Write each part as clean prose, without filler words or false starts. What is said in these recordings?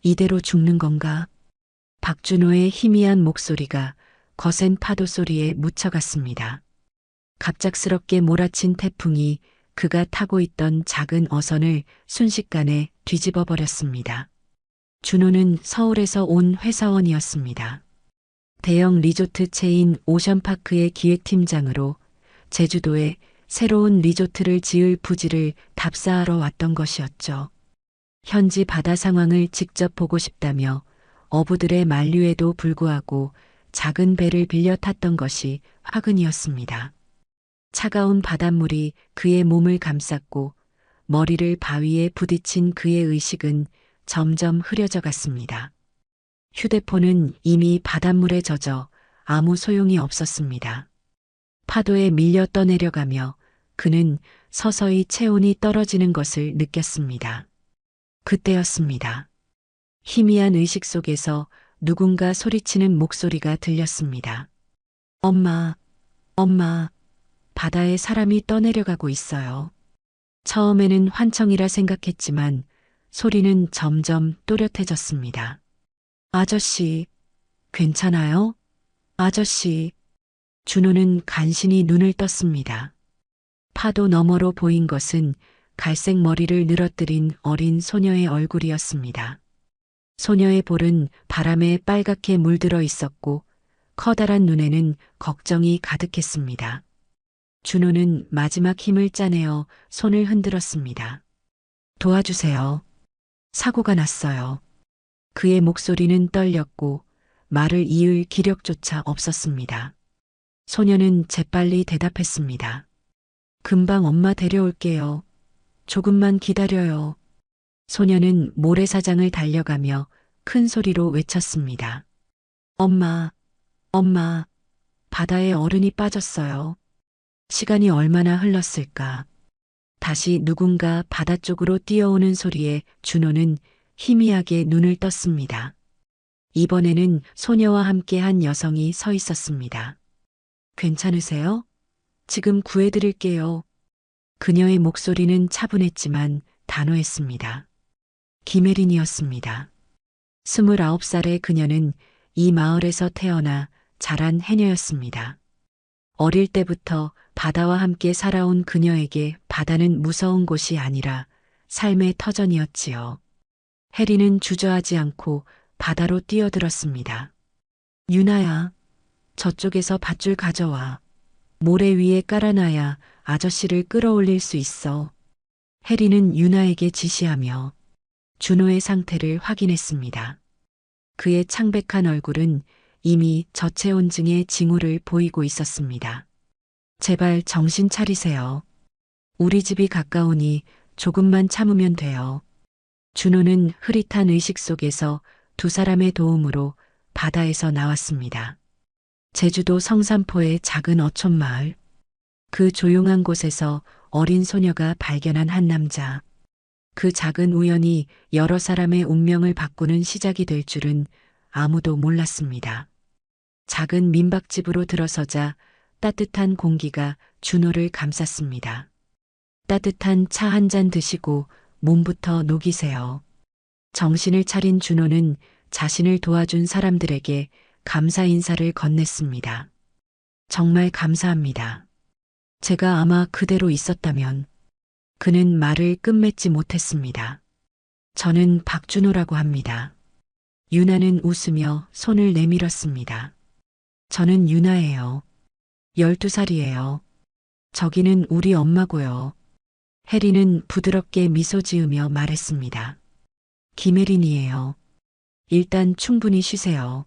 이대로 죽는 건가? 박준호의 희미한 목소리가 거센 파도 소리에 묻혀갔습니다. 갑작스럽게 몰아친 태풍이 그가 타고 있던 작은 어선을 순식간에 뒤집어 버렸습니다. 준호는 서울에서 온 회사원이었습니다. 대형 리조트 체인 오션파크의 기획팀장으로 제주도에 새로운 리조트를 지을 부지를 답사하러 왔던 것이었죠. 현지 바다 상황을 직접 보고 싶다며 어부들의 만류에도 불구하고 작은 배를 빌려 탔던 것이 화근이었습니다. 차가운 바닷물이 그의 몸을 감쌌고 머리를 바위에 부딪힌 그의 의식은 점점 흐려져 갔습니다. 휴대폰은 이미 바닷물에 젖어 아무 소용이 없었습니다. 파도에 밀려 떠내려가며 그는 서서히 체온이 떨어지는 것을 느꼈습니다. 그때였습니다. 희미한 의식 속에서 누군가 소리치는 목소리가 들렸습니다. 엄마, 엄마, 바다에 사람이 떠내려가고 있어요. 처음에는 환청이라 생각했지만 소리는 점점 또렷해졌습니다. 아저씨, 괜찮아요? 아저씨. 준호는 간신히 눈을 떴습니다. 파도 너머로 보인 것은 갈색 머리를 늘어뜨린 어린 소녀의 얼굴이었습니다. 소녀의 볼은 바람에 빨갛게 물들어 있었고 커다란 눈에는 걱정이 가득했습니다. 준호는 마지막 힘을 짜내어 손을 흔들었습니다. 도와주세요. 사고가 났어요. 그의 목소리는 떨렸고 말을 이을 기력조차 없었습니다. 소녀는 재빨리 대답했습니다. 금방 엄마 데려올게요. 조금만 기다려요. 소녀는 모래사장을 달려가며 큰 소리로 외쳤습니다. 엄마, 엄마, 바다에 어른이 빠졌어요. 시간이 얼마나 흘렀을까. 다시 누군가 바다 쪽으로 뛰어오는 소리에 준호는 희미하게 눈을 떴습니다. 이번에는 소녀와 함께 한 여성이 서 있었습니다. 괜찮으세요? 지금 구해드릴게요. 그녀의 목소리는 차분했지만 단호했습니다. 김혜린이었습니다. 29살의 그녀는 이 마을에서 태어나 자란 해녀였습니다. 어릴 때부터 바다와 함께 살아온 그녀에게 바다는 무서운 곳이 아니라 삶의 터전이었지요. 혜리는 주저하지 않고 바다로 뛰어들었습니다. 유나야, 저쪽에서 밧줄 가져와. 모래 위에 깔아놔야 아저씨를 끌어올릴 수 있어. 혜리는 유나에게 지시하며 준호의 상태를 확인했습니다. 그의 창백한 얼굴은 이미 저체온증의 징후를 보이고 있었습니다. 제발 정신 차리세요. 우리 집이 가까우니 조금만 참으면 돼요. 준호는 흐릿한 의식 속에서 두 사람의 도움으로 바다에서 나왔습니다. 제주도 성산포의 작은 어촌마을. 그 조용한 곳에서 어린 소녀가 발견한 한 남자. 그 작은 우연이 여러 사람의 운명을 바꾸는 시작이 될 줄은 아무도 몰랐습니다. 작은 민박집으로 들어서자 따뜻한 공기가 준호를 감쌌습니다. 따뜻한 차 한 잔 드시고 몸부터 녹이세요. 정신을 차린 준호는 자신을 도와준 사람들에게 감사 인사를 건넸습니다. 정말 감사합니다. 제가 아마 그대로 있었다면. 그는 말을 끝맺지 못했습니다. 저는 박준호라고 합니다. 유나는 웃으며 손을 내밀었습니다. 저는 유나예요. 12살이에요. 저기는 우리 엄마고요. 혜리는 부드럽게 미소 지으며 말했습니다. 김혜린이에요. 일단 충분히 쉬세요.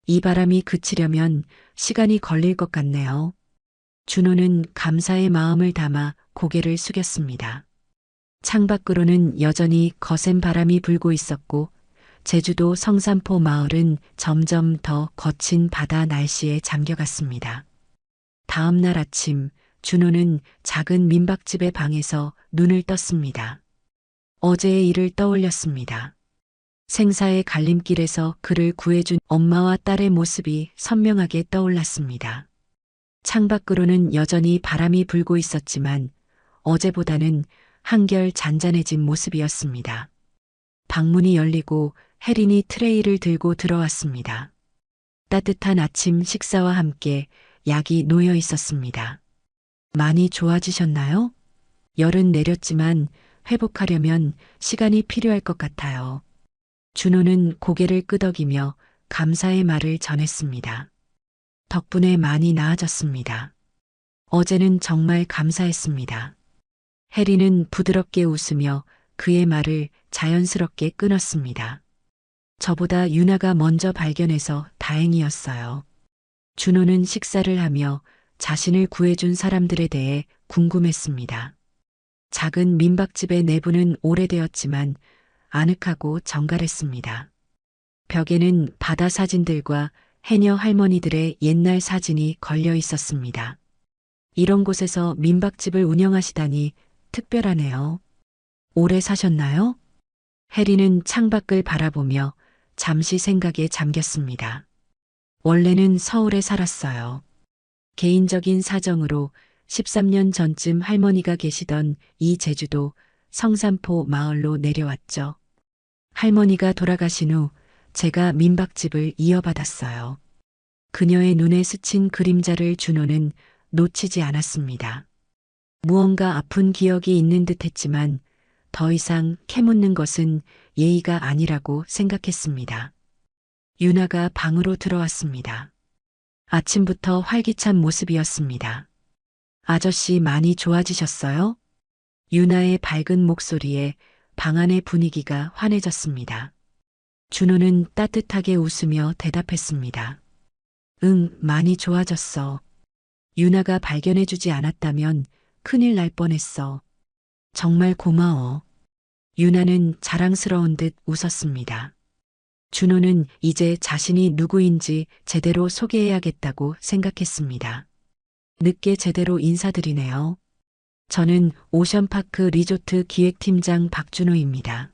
이 바람이 그치려면 시간이 걸릴 것 같네요. 준호는 감사의 마음을 담아 고개를 숙였습니다. 창밖으로는 여전히 거센 바람이 불고 있었고 제주도 성산포 마을은 점점 더 거친 바다 날씨에 잠겨갔습니다. 다음 날 아침 준호는 작은 민박집의 방에서 눈을 떴습니다. 어제의 일을 떠올렸습니다. 생사의 갈림길에서 그를 구해준 엄마와 딸의 모습이 선명하게 떠올랐습니다. 창밖으로는 여전히 바람이 불고 있었지만 어제보다는 한결 잔잔해진 모습이었습니다. 방문이 열리고 혜린이 트레이를 들고 들어왔습니다. 따뜻한 아침 식사와 함께 약이 놓여 있었습니다. 많이 좋아지셨나요? 열은 내렸지만 회복하려면 시간이 필요할 것 같아요. 준호는 고개를 끄덕이며 감사의 말을 전했습니다. 덕분에 많이 나아졌습니다. 어제는 정말 감사했습니다. 혜리는 부드럽게 웃으며 그의 말을 자연스럽게 끊었습니다. 저보다 유나가 먼저 발견해서 다행이었어요. 준호는 식사를 하며 자신을 구해준 사람들에 대해 궁금했습니다. 작은 민박집의 내부는 오래되었지만 아늑하고 정갈했습니다. 벽에는 바다 사진들과 해녀 할머니들의 옛날 사진이 걸려 있었습니다. 이런 곳에서 민박집을 운영하시다니 특별하네요. 오래 사셨나요? 해리는 창밖을 바라보며 잠시 생각에 잠겼습니다. 원래는 서울에 살았어요. 개인적인 사정으로 13년 전쯤 할머니가 계시던 이 제주도 성산포 마을로 내려왔죠. 할머니가 돌아가신 후 제가 민박집을 이어받았어요. 그녀의 눈에 스친 그림자를 준호는 놓치지 않았습니다. 무언가 아픈 기억이 있는 듯 했지만 더 이상 캐묻는 것은 예의가 아니라고 생각했습니다. 유나가 방으로 들어왔습니다. 아침부터 활기찬 모습이었습니다. 아저씨 많이 좋아지셨어요? 유나의 밝은 목소리에 방 안의 분위기가 환해졌습니다. 준호는 따뜻하게 웃으며 대답했습니다. 응, 많이 좋아졌어. 유나가 발견해주지 않았다면 큰일 날 뻔했어. 정말 고마워. 유나는 자랑스러운 듯 웃었습니다. 준호는 이제 자신이 누구인지 제대로 소개해야겠다고 생각했습니다. 늦게 제대로 인사드리네요. 저는 오션파크 리조트 기획팀장 박준호입니다.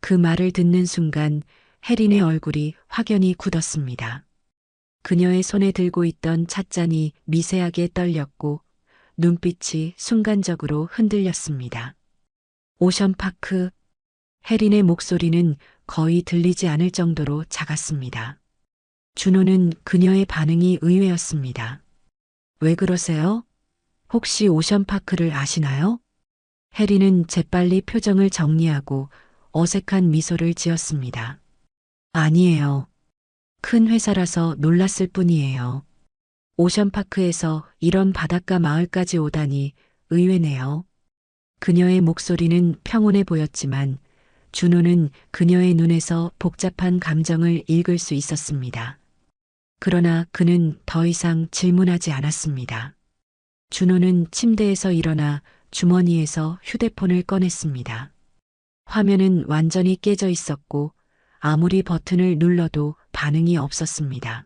그 말을 듣는 순간 혜린의 얼굴이 확연히 굳었습니다. 그녀의 손에 들고 있던 찻잔이 미세하게 떨렸고 눈빛이 순간적으로 흔들렸습니다. 오션파크. 혜린의 목소리는 거의 들리지 않을 정도로 작았습니다. 준호는 그녀의 반응이 의외였습니다. 왜 그러세요? 혹시 오션파크를 아시나요? 혜린은 재빨리 표정을 정리하고 어색한 미소를 지었습니다. 아니에요. 큰 회사라서 놀랐을 뿐이에요. 오션파크에서 이런 바닷가 마을까지 오다니 의외네요. 그녀의 목소리는 평온해 보였지만 준호는 그녀의 눈에서 복잡한 감정을 읽을 수 있었습니다. 그러나 그는 더 이상 질문하지 않았습니다. 준호는 침대에서 일어나 주머니에서 휴대폰을 꺼냈습니다. 화면은 완전히 깨져 있었고 아무리 버튼을 눌러도 반응이 없었습니다.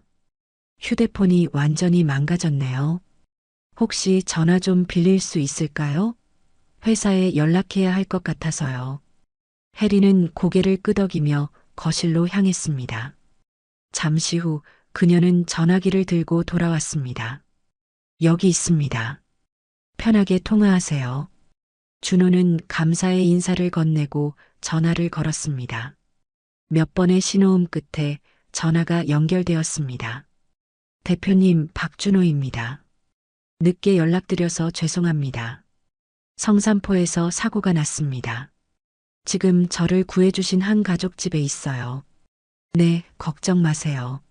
휴대폰이 완전히 망가졌네요. 혹시 전화 좀 빌릴 수 있을까요? 회사에 연락해야 할 것 같아서요. 혜리는 고개를 끄덕이며 거실로 향했습니다. 잠시 후 그녀는 전화기를 들고 돌아왔습니다. 여기 있습니다. 편하게 통화하세요. 준호는 감사의 인사를 건네고 전화를 걸었습니다. 몇 번의 신호음 끝에 전화가 연결되었습니다. 대표님, 박준호입니다. 늦게 연락드려서 죄송합니다. 성산포에서 사고가 났습니다. 지금 저를 구해주신 한 가족 집에 있어요. 네, 걱정 마세요.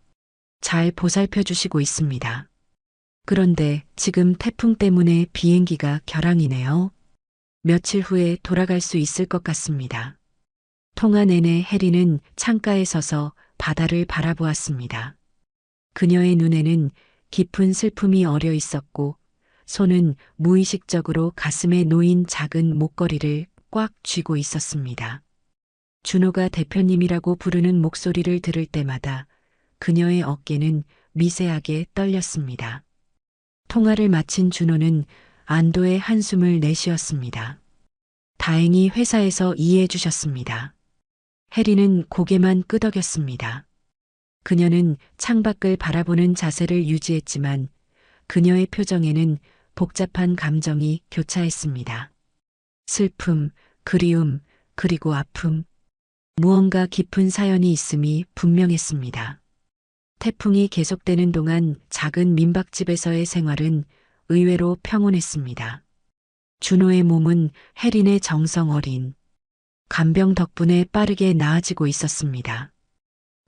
잘 보살펴 주시고 있습니다. 그런데 지금 태풍 때문에 비행기가 결항이네요. 며칠 후에 돌아갈 수 있을 것 같습니다. 통화 내내 혜리는 창가에 서서 바다를 바라보았습니다. 그녀의 눈에는 깊은 슬픔이 어려 있었고 손은 무의식적으로 가슴에 놓인 작은 목걸이를 꽉 쥐고 있었습니다. 준호가 대표님이라고 부르는 목소리를 들을 때마다 그녀의 어깨는 미세하게 떨렸습니다. 통화를 마친 준호는 안도의 한숨을 내쉬었습니다. 다행히 회사에서 이해해 주셨습니다. 혜리는 고개만 끄덕였습니다. 그녀는 창밖을 바라보는 자세를 유지했지만 그녀의 표정에는 복잡한 감정이 교차했습니다. 슬픔, 그리움, 그리고 아픔. 무언가 깊은 사연이 있음이 분명했습니다. 태풍이 계속되는 동안 작은 민박집에서의 생활은 의외로 평온했습니다. 준호의 몸은 혜린의 정성 어린 간병 덕분에 빠르게 나아지고 있었습니다.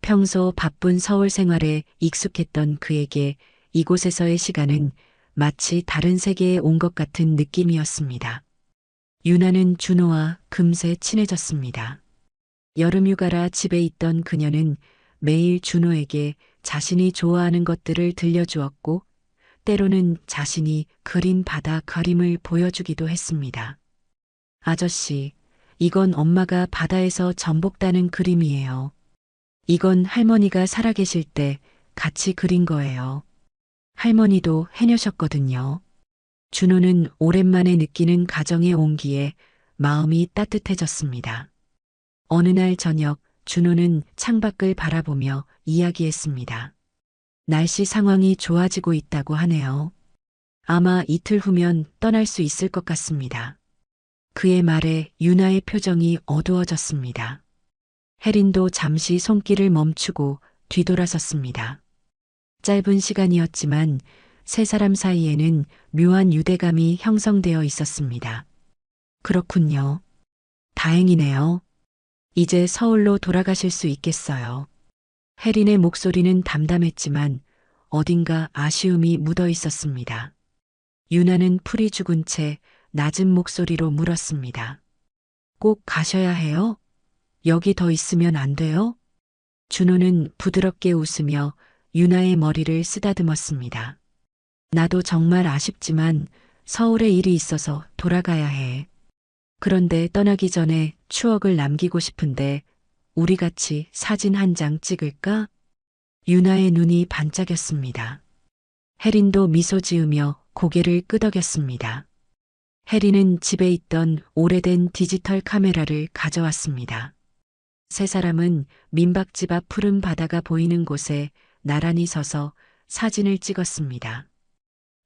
평소 바쁜 서울 생활에 익숙했던 그에게 이곳에서의 시간은 마치 다른 세계에 온 것 같은 느낌이었습니다. 유나는 준호와 금세 친해졌습니다. 여름휴가라 집에 있던 그녀는 매일 준호에게 자신이 좋아하는 것들을 들려주었고, 때로는 자신이 그린 바다 그림을 보여주기도 했습니다. 아저씨, 이건 엄마가 바다에서 전복 따는 그림이에요. 이건 할머니가 살아계실 때 같이 그린 거예요. 할머니도 해녀셨거든요. 준호는 오랜만에 느끼는 가정의 온기에 마음이 따뜻해졌습니다. 어느 날 저녁 준호는 창밖을 바라보며 이야기했습니다. 날씨 상황이 좋아지고 있다고 하네요. 아마 이틀 후면 떠날 수 있을 것 같습니다. 그의 말에 유나의 표정이 어두워졌습니다. 혜린도 잠시 손길을 멈추고 뒤돌아섰습니다. 짧은 시간이었지만 세 사람 사이에는 묘한 유대감이 형성되어 있었습니다. 그렇군요. 다행이네요. 이제 서울로 돌아가실 수 있겠어요. 혜린의 목소리는 담담했지만 어딘가 아쉬움이 묻어 있었습니다. 유나는 풀이 죽은 채 낮은 목소리로 물었습니다. 꼭 가셔야 해요? 여기 더 있으면 안 돼요? 준호는 부드럽게 웃으며 유나의 머리를 쓰다듬었습니다. 나도 정말 아쉽지만 서울에 일이 있어서 돌아가야 해. 그런데 떠나기 전에 추억을 남기고 싶은데 우리 같이 사진 한 장 찍을까? 유나의 눈이 반짝였습니다. 혜린도 미소 지으며 고개를 끄덕였습니다. 혜린은 집에 있던 오래된 디지털 카메라를 가져왔습니다. 세 사람은 민박집 앞 푸른 바다가 보이는 곳에 나란히 서서 사진을 찍었습니다.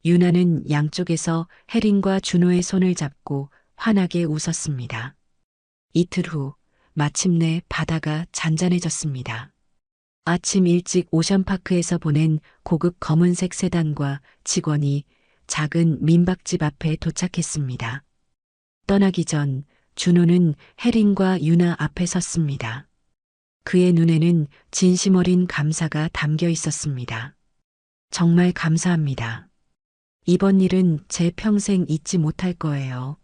유나는 양쪽에서 혜린과 준호의 손을 잡고 환하게 웃었습니다. 이틀 후 마침내 바다가 잔잔해졌습니다. 아침 일찍 오션파크에서 보낸 고급 검은색 세단과 직원이 작은 민박집 앞에 도착했습니다. 떠나기 전 준호는 혜린과 유나 앞에 섰습니다. 그의 눈에는 진심 어린 감사가 담겨 있었습니다. 정말 감사합니다. 이번 일은 제 평생 잊지 못할 거예요.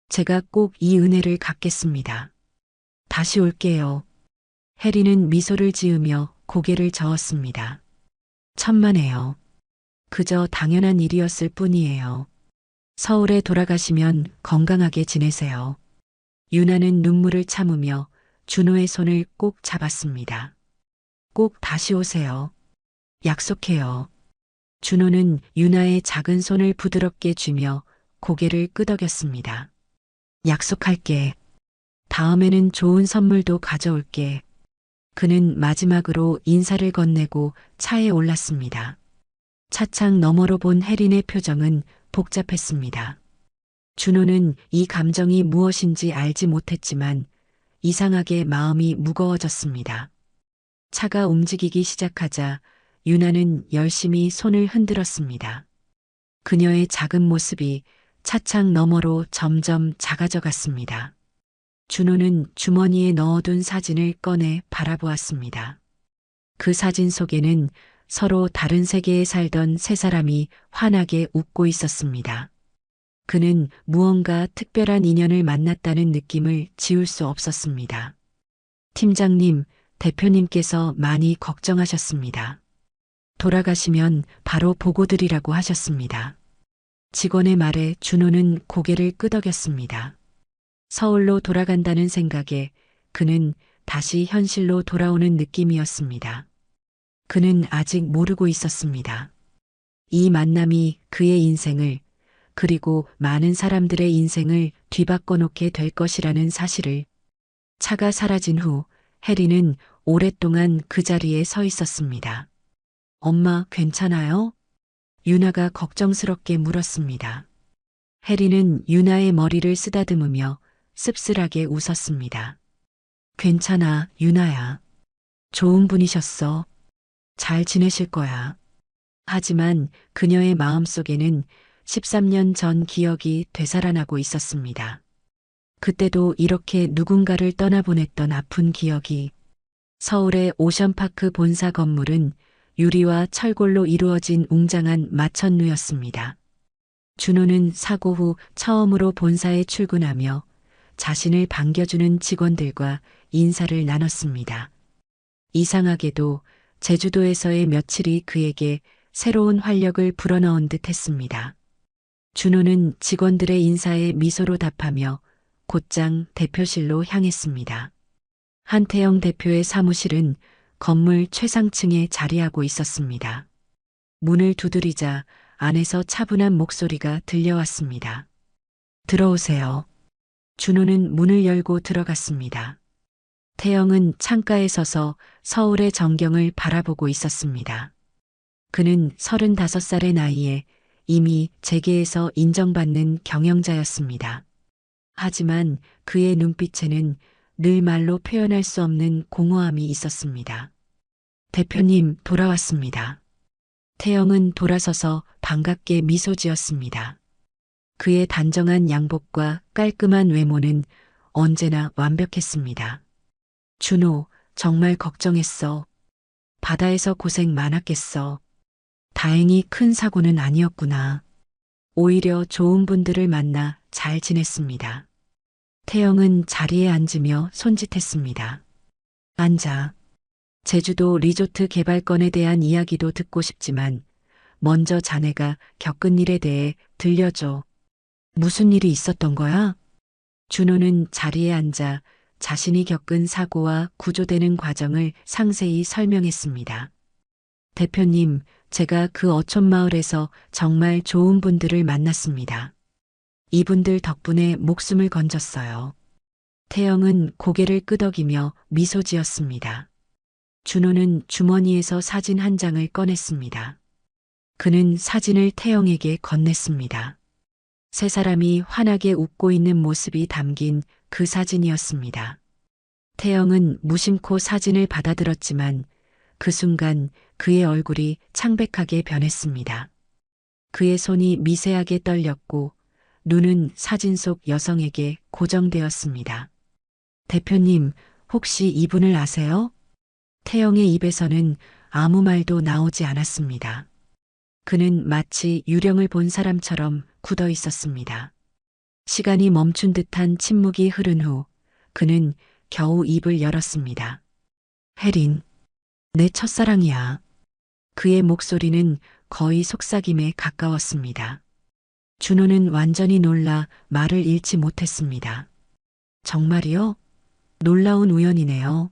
제가 꼭 이 은혜를 갚겠습니다. 다시 올게요. 혜린은 미소를 지으며 고개를 저었습니다. 천만에요. 그저 당연한 일이었을 뿐이에요. 서울에 돌아가시면 건강하게 지내세요. 유나는 눈물을 참으며 준호의 손을 꼭 잡았습니다. 꼭 다시 오세요. 약속해요. 준호는 유나의 작은 손을 부드럽게 쥐며 고개를 끄덕였습니다. 약속할게. 다음에는 좋은 선물도 가져올게. 그는 마지막으로 인사를 건네고 차에 올랐습니다. 차창 너머로 본 혜린의 표정은 복잡했습니다. 준호는 이 감정이 무엇인지 알지 못했지만 이상하게 마음이 무거워졌습니다. 차가 움직이기 시작하자 유나는 열심히 손을 흔들었습니다. 그녀의 작은 모습이 차창 너머로 점점 작아져 갔습니다. 준호는 주머니에 넣어둔 사진을 꺼내 바라보았습니다. 그 사진 속에는 서로 다른 세계에 살던 세 사람이 환하게 웃고 있었습니다. 그는 무언가 특별한 인연을 만났다는 느낌을 지울 수 없었습니다. 팀장님, 대표님께서 많이 걱정하셨습니다. 돌아가시면 바로 보고드리라고 하셨습니다. 직원의 말에 준호는 고개를 끄덕였습니다. 서울로 돌아간다는 생각에 그는 다시 현실로 돌아오는 느낌이었습니다. 그는 아직 모르고 있었습니다. 이 만남이 그의 인생을 그리고 많은 사람들의 인생을 뒤바꿔 놓게 될 것이라는 사실을. 차가 사라진 후 혜린은 오랫동안 그 자리에 서 있었습니다. 엄마 괜찮아요? 유나가 걱정스럽게 물었습니다. 혜린은 유나의 머리를 쓰다듬으며 씁쓸하게 웃었습니다. 괜찮아, 유나야. 좋은 분이셨어. 잘 지내실 거야. 하지만 그녀의 마음속에는 13년 전 기억이 되살아나고 있었습니다. 그때도 이렇게 누군가를 떠나보냈던 아픈 기억이. 서울의 오션파크 본사 건물은 유리와 철골로 이루어진 웅장한 마천루였습니다. 준호는 사고 후 처음으로 본사에 출근하며 자신을 반겨주는 직원들과 인사를 나눴습니다. 이상하게도 제주도에서의 며칠이 그에게 새로운 활력을 불어넣은 듯 했습니다. 준호는 직원들의 인사에 미소로 답하며 곧장 대표실로 향했습니다. 한태영 대표의 사무실은 건물 최상층에 자리하고 있었습니다. 문을 두드리자 안에서 차분한 목소리가 들려왔습니다. 들어오세요. 준호는 문을 열고 들어갔습니다. 태영은 창가에 서서 서울의 전경을 바라보고 있었습니다. 그는 35살의 나이에 이미 재계에서 인정받는 경영자였습니다. 하지만 그의 눈빛에는 늘 말로 표현할 수 없는 공허함이 있었습니다. 대표님, 돌아왔습니다. 태영은 돌아서서 반갑게 미소 지었습니다. 그의 단정한 양복과 깔끔한 외모는 언제나 완벽했습니다. 준호, 정말 걱정했어. 바다에서 고생 많았겠어. 다행히 큰 사고는 아니었구나. 오히려 좋은 분들을 만나 잘 지냈습니다. 태영은 자리에 앉으며 손짓했습니다. 앉아. 제주도 리조트 개발건에 대한 이야기도 듣고 싶지만 먼저 자네가 겪은 일에 대해 들려줘. 무슨 일이 있었던 거야? 준호는 자리에 앉아 자신이 겪은 사고와 구조되는 과정을 상세히 설명했습니다. 대표님, 제가 그 어촌마을에서 정말 좋은 분들을 만났습니다. 이분들 덕분에 목숨을 건졌어요. 태영은 고개를 끄덕이며 미소 지었습니다. 준호는 주머니에서 사진 한 장을 꺼냈습니다. 그는 사진을 태영에게 건넸습니다. 세 사람이 환하게 웃고 있는 모습이 담긴 그 사진이었습니다. 태영은 무심코 사진을 받아들었지만 그 순간 그의 얼굴이 창백하게 변했습니다. 그의 손이 미세하게 떨렸고 눈은 사진 속 여성에게 고정되었습니다. 대표님, 혹시 이분을 아세요? 태영의 입에서는 아무 말도 나오지 않았습니다. 그는 마치 유령을 본 사람처럼 굳어 있었습니다. 시간이 멈춘 듯한 침묵이 흐른 후 그는 겨우 입을 열었습니다. 혜린, 내 첫사랑이야. 그의 목소리는 거의 속삭임에 가까웠습니다. 준호는 완전히 놀라 말을 잃지 못했습니다. 정말이요? 놀라운 우연이네요.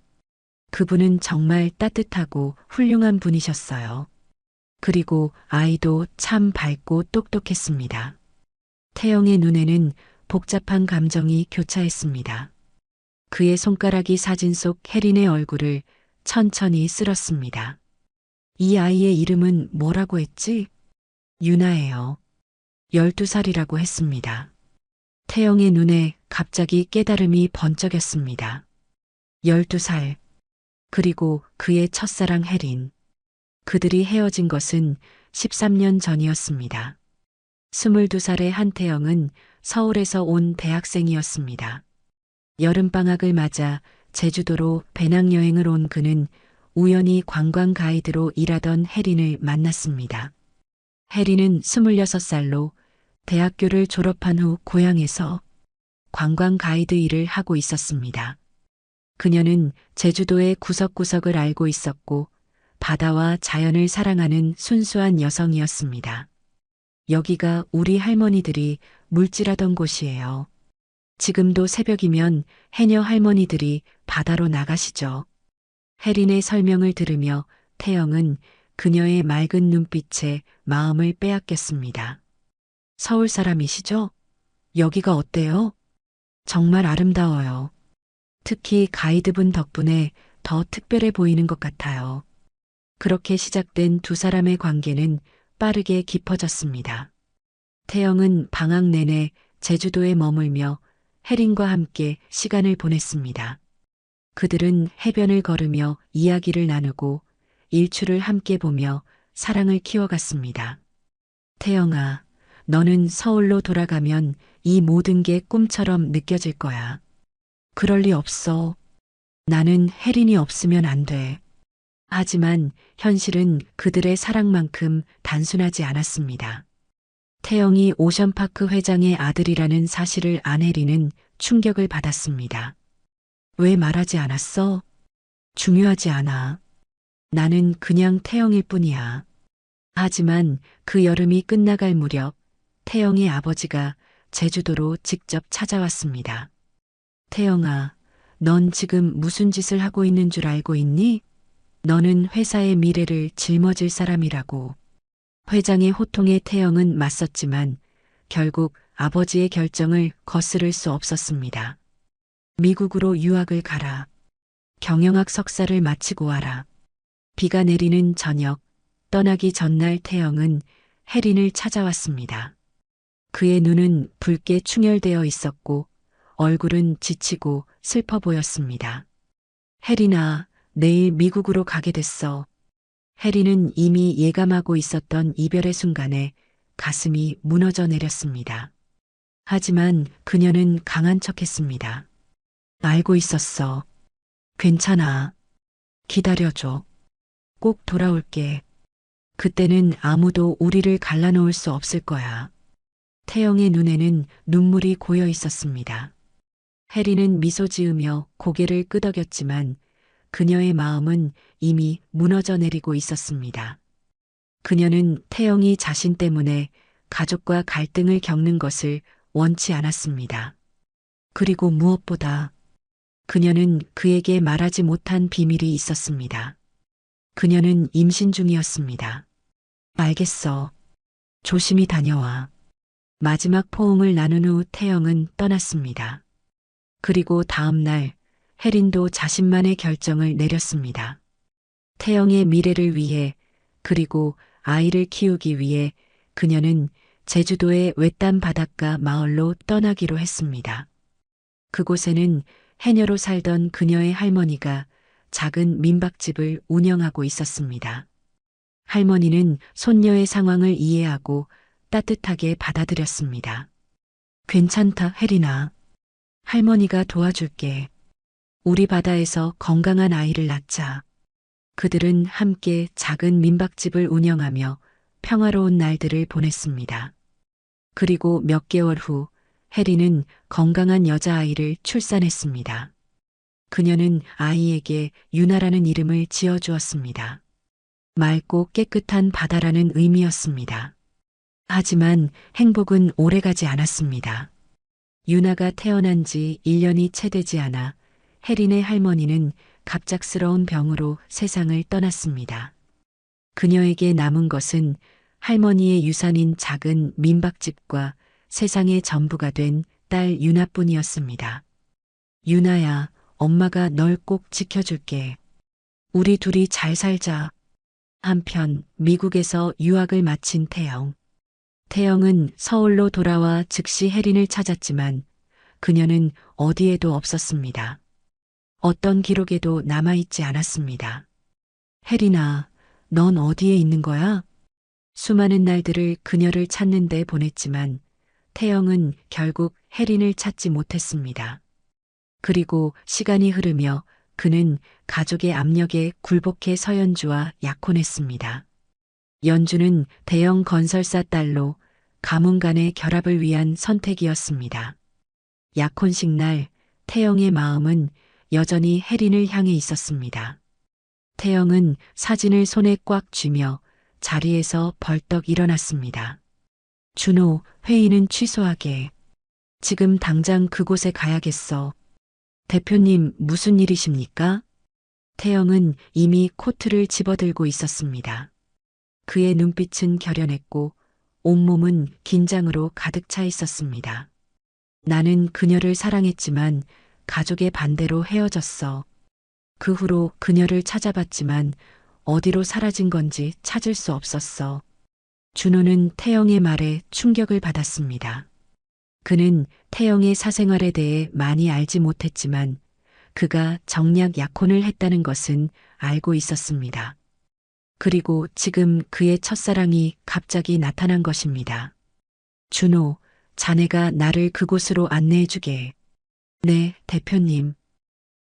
그분은 정말 따뜻하고 훌륭한 분이셨어요. 그리고 아이도 참 밝고 똑똑했습니다. 태영의 눈에는 복잡한 감정이 교차했습니다. 그의 손가락이 사진 속 혜린의 얼굴을 천천히 쓸었습니다. 이 아이의 이름은 뭐라고 했지? 유나예요. 12살이라고 했습니다. 태영의 눈에 갑자기 깨달음이 번쩍였습니다. 12살. 그리고 그의 첫사랑 혜린. 그들이 헤어진 것은 13년 전이었습니다. 22살의 한태영은 서울에서 온 대학생이었습니다. 여름방학을 맞아 제주도로 배낭여행을 온 그는 우연히 관광 가이드로 일하던 혜린을 만났습니다. 혜린은 26살로 대학교를 졸업한 후 고향에서 관광 가이드 일을 하고 있었습니다. 그녀는 제주도의 구석구석을 알고 있었고 바다와 자연을 사랑하는 순수한 여성이었습니다. 여기가 우리 할머니들이 물질하던 곳이에요. 지금도 새벽이면 해녀 할머니들이 바다로 나가시죠. 혜린의 설명을 들으며 태영은 그녀의 맑은 눈빛에 마음을 빼앗겼습니다. 서울 사람이시죠? 여기가 어때요? 정말 아름다워요. 특히 가이드분 덕분에 더 특별해 보이는 것 같아요. 그렇게 시작된 두 사람의 관계는 빠르게 깊어졌습니다. 태영은 방학 내내 제주도에 머물며 혜린과 함께 시간을 보냈습니다. 그들은 해변을 걸으며 이야기를 나누고 일출을 함께 보며 사랑을 키워갔습니다. 태영아, 너는 서울로 돌아가면 이 모든 게 꿈처럼 느껴질 거야. 그럴 리 없어. 나는 혜린이 없으면 안 돼. 하지만 현실은 그들의 사랑만큼 단순하지 않았습니다. 태영이 오션파크 회장의 아들이라는 사실을 안 혜린은 충격을 받았습니다. 왜 말하지 않았어? 중요하지 않아. 나는 그냥 태영일 뿐이야. 하지만 그 여름이 끝나갈 무렵 태영의 아버지가 제주도로 직접 찾아왔습니다. 태영아, 넌 지금 무슨 짓을 하고 있는 줄 알고 있니? 너는 회사의 미래를 짊어질 사람이라고. 회장의 호통에 태영은 맞섰지만 결국 아버지의 결정을 거스를 수 없었습니다. 미국으로 유학을 가라. 경영학 석사를 마치고 와라. 비가 내리는 저녁, 떠나기 전날 태영은 혜린을 찾아왔습니다. 그의 눈은 붉게 충혈되어 있었고 얼굴은 지치고 슬퍼 보였습니다. 혜린아, 내일 미국으로 가게 됐어. 혜린은 이미 예감하고 있었던 이별의 순간에 가슴이 무너져 내렸습니다. 하지만 그녀는 강한 척했습니다. 알고 있었어. 괜찮아. 기다려줘. 꼭 돌아올게. 그때는 아무도 우리를 갈라놓을 수 없을 거야. 태영의 눈에는 눈물이 고여 있었습니다. 혜린은 미소 지으며 고개를 끄덕였지만 그녀의 마음은 이미 무너져 내리고 있었습니다. 그녀는 태영이 자신 때문에 가족과 갈등을 겪는 것을 원치 않았습니다. 그리고 무엇보다 그녀는 그에게 말하지 못한 비밀이 있었습니다. 그녀는 임신 중이었습니다. 알겠어. 조심히 다녀와. 마지막 포옹을 나눈 후 태영은 떠났습니다. 그리고 다음 날 혜린도 자신만의 결정을 내렸습니다. 태영의 미래를 위해 그리고 아이를 키우기 위해 그녀는 제주도의 외딴 바닷가 마을로 떠나기로 했습니다. 그곳에는 해녀로 살던 그녀의 할머니가 작은 민박집을 운영하고 있었습니다. 할머니는 손녀의 상황을 이해하고 따뜻하게 받아들였습니다. 괜찮다, 혜린아. 할머니가 도와줄게. 우리 바다에서 건강한 아이를 낳자. 그들은 함께 작은 민박집을 운영하며 평화로운 날들을 보냈습니다. 그리고 몇 개월 후 혜린은 건강한 여자아이를 출산했습니다. 그녀는 아이에게 유나라는 이름을 지어주었습니다. 맑고 깨끗한 바다라는 의미였습니다. 하지만 행복은 오래가지 않았습니다. 유나가 태어난 지 1년이 채 되지 않아 혜린의 할머니는 갑작스러운 병으로 세상을 떠났습니다. 그녀에게 남은 것은 할머니의 유산인 작은 민박집과 세상의 전부가 된 딸 유나뿐이었습니다. 유나야, 엄마가 널 꼭 지켜줄게. 우리 둘이 잘 살자. 한편 미국에서 유학을 마친 태영. 태영은 서울로 돌아와 즉시 혜린을 찾았지만 그녀는 어디에도 없었습니다. 어떤 기록에도 남아있지 않았습니다. 혜린아, 넌 어디에 있는 거야? 수많은 날들을 그녀를 찾는 데 보냈지만 태영은 결국 혜린을 찾지 못했습니다. 그리고 시간이 흐르며 그는 가족의 압력에 굴복해 서연주와 약혼했습니다. 연주는 대형 건설사 딸로 가문 간의 결합을 위한 선택이었습니다. 약혼식 날 태영의 마음은 여전히 혜린을 향해 있었습니다. 태영은 사진을 손에 꽉 쥐며 자리에서 벌떡 일어났습니다. 준호, 회의는 취소하게. 지금 당장 그곳에 가야겠어. 대표님, 무슨 일이십니까? 태영은 이미 코트를 집어들고 있었습니다. 그의 눈빛은 결연했고 온몸은 긴장으로 가득 차 있었습니다. 나는 그녀를 사랑했지만 가족의 반대로 헤어졌어. 그 후로 그녀를 찾아봤지만 어디로 사라진 건지 찾을 수 없었어. 준호는 태영의 말에 충격을 받았습니다. 그는 태영의 사생활에 대해 많이 알지 못했지만 그가 정략 약혼을 했다는 것은 알고 있었습니다. 그리고 지금 그의 첫사랑이 갑자기 나타난 것입니다. 준호, 자네가 나를 그곳으로 안내해주게 해. 네, 대표님.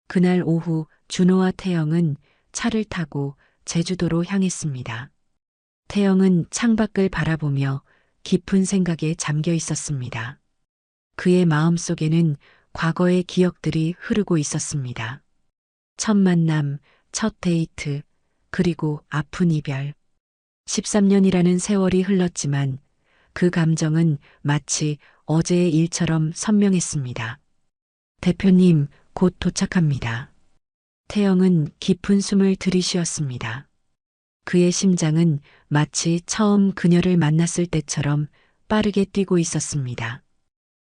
그날 오후 준호와 태영은 차를 타고 제주도로 향했습니다. 태영은 창밖을 바라보며 깊은 생각에 잠겨 있었습니다. 그의 마음속에는 과거의 기억들이 흐르고 있었습니다. 첫 만남, 첫 데이트, 그리고 아픈 이별. 13년이라는 세월이 흘렀지만 그 감정은 마치 어제의 일처럼 선명했습니다. 대표님, 곧 도착합니다. 태영은 깊은 숨을 들이쉬었습니다. 그의 심장은 마치 처음 그녀를 만났을 때처럼 빠르게 뛰고 있었습니다.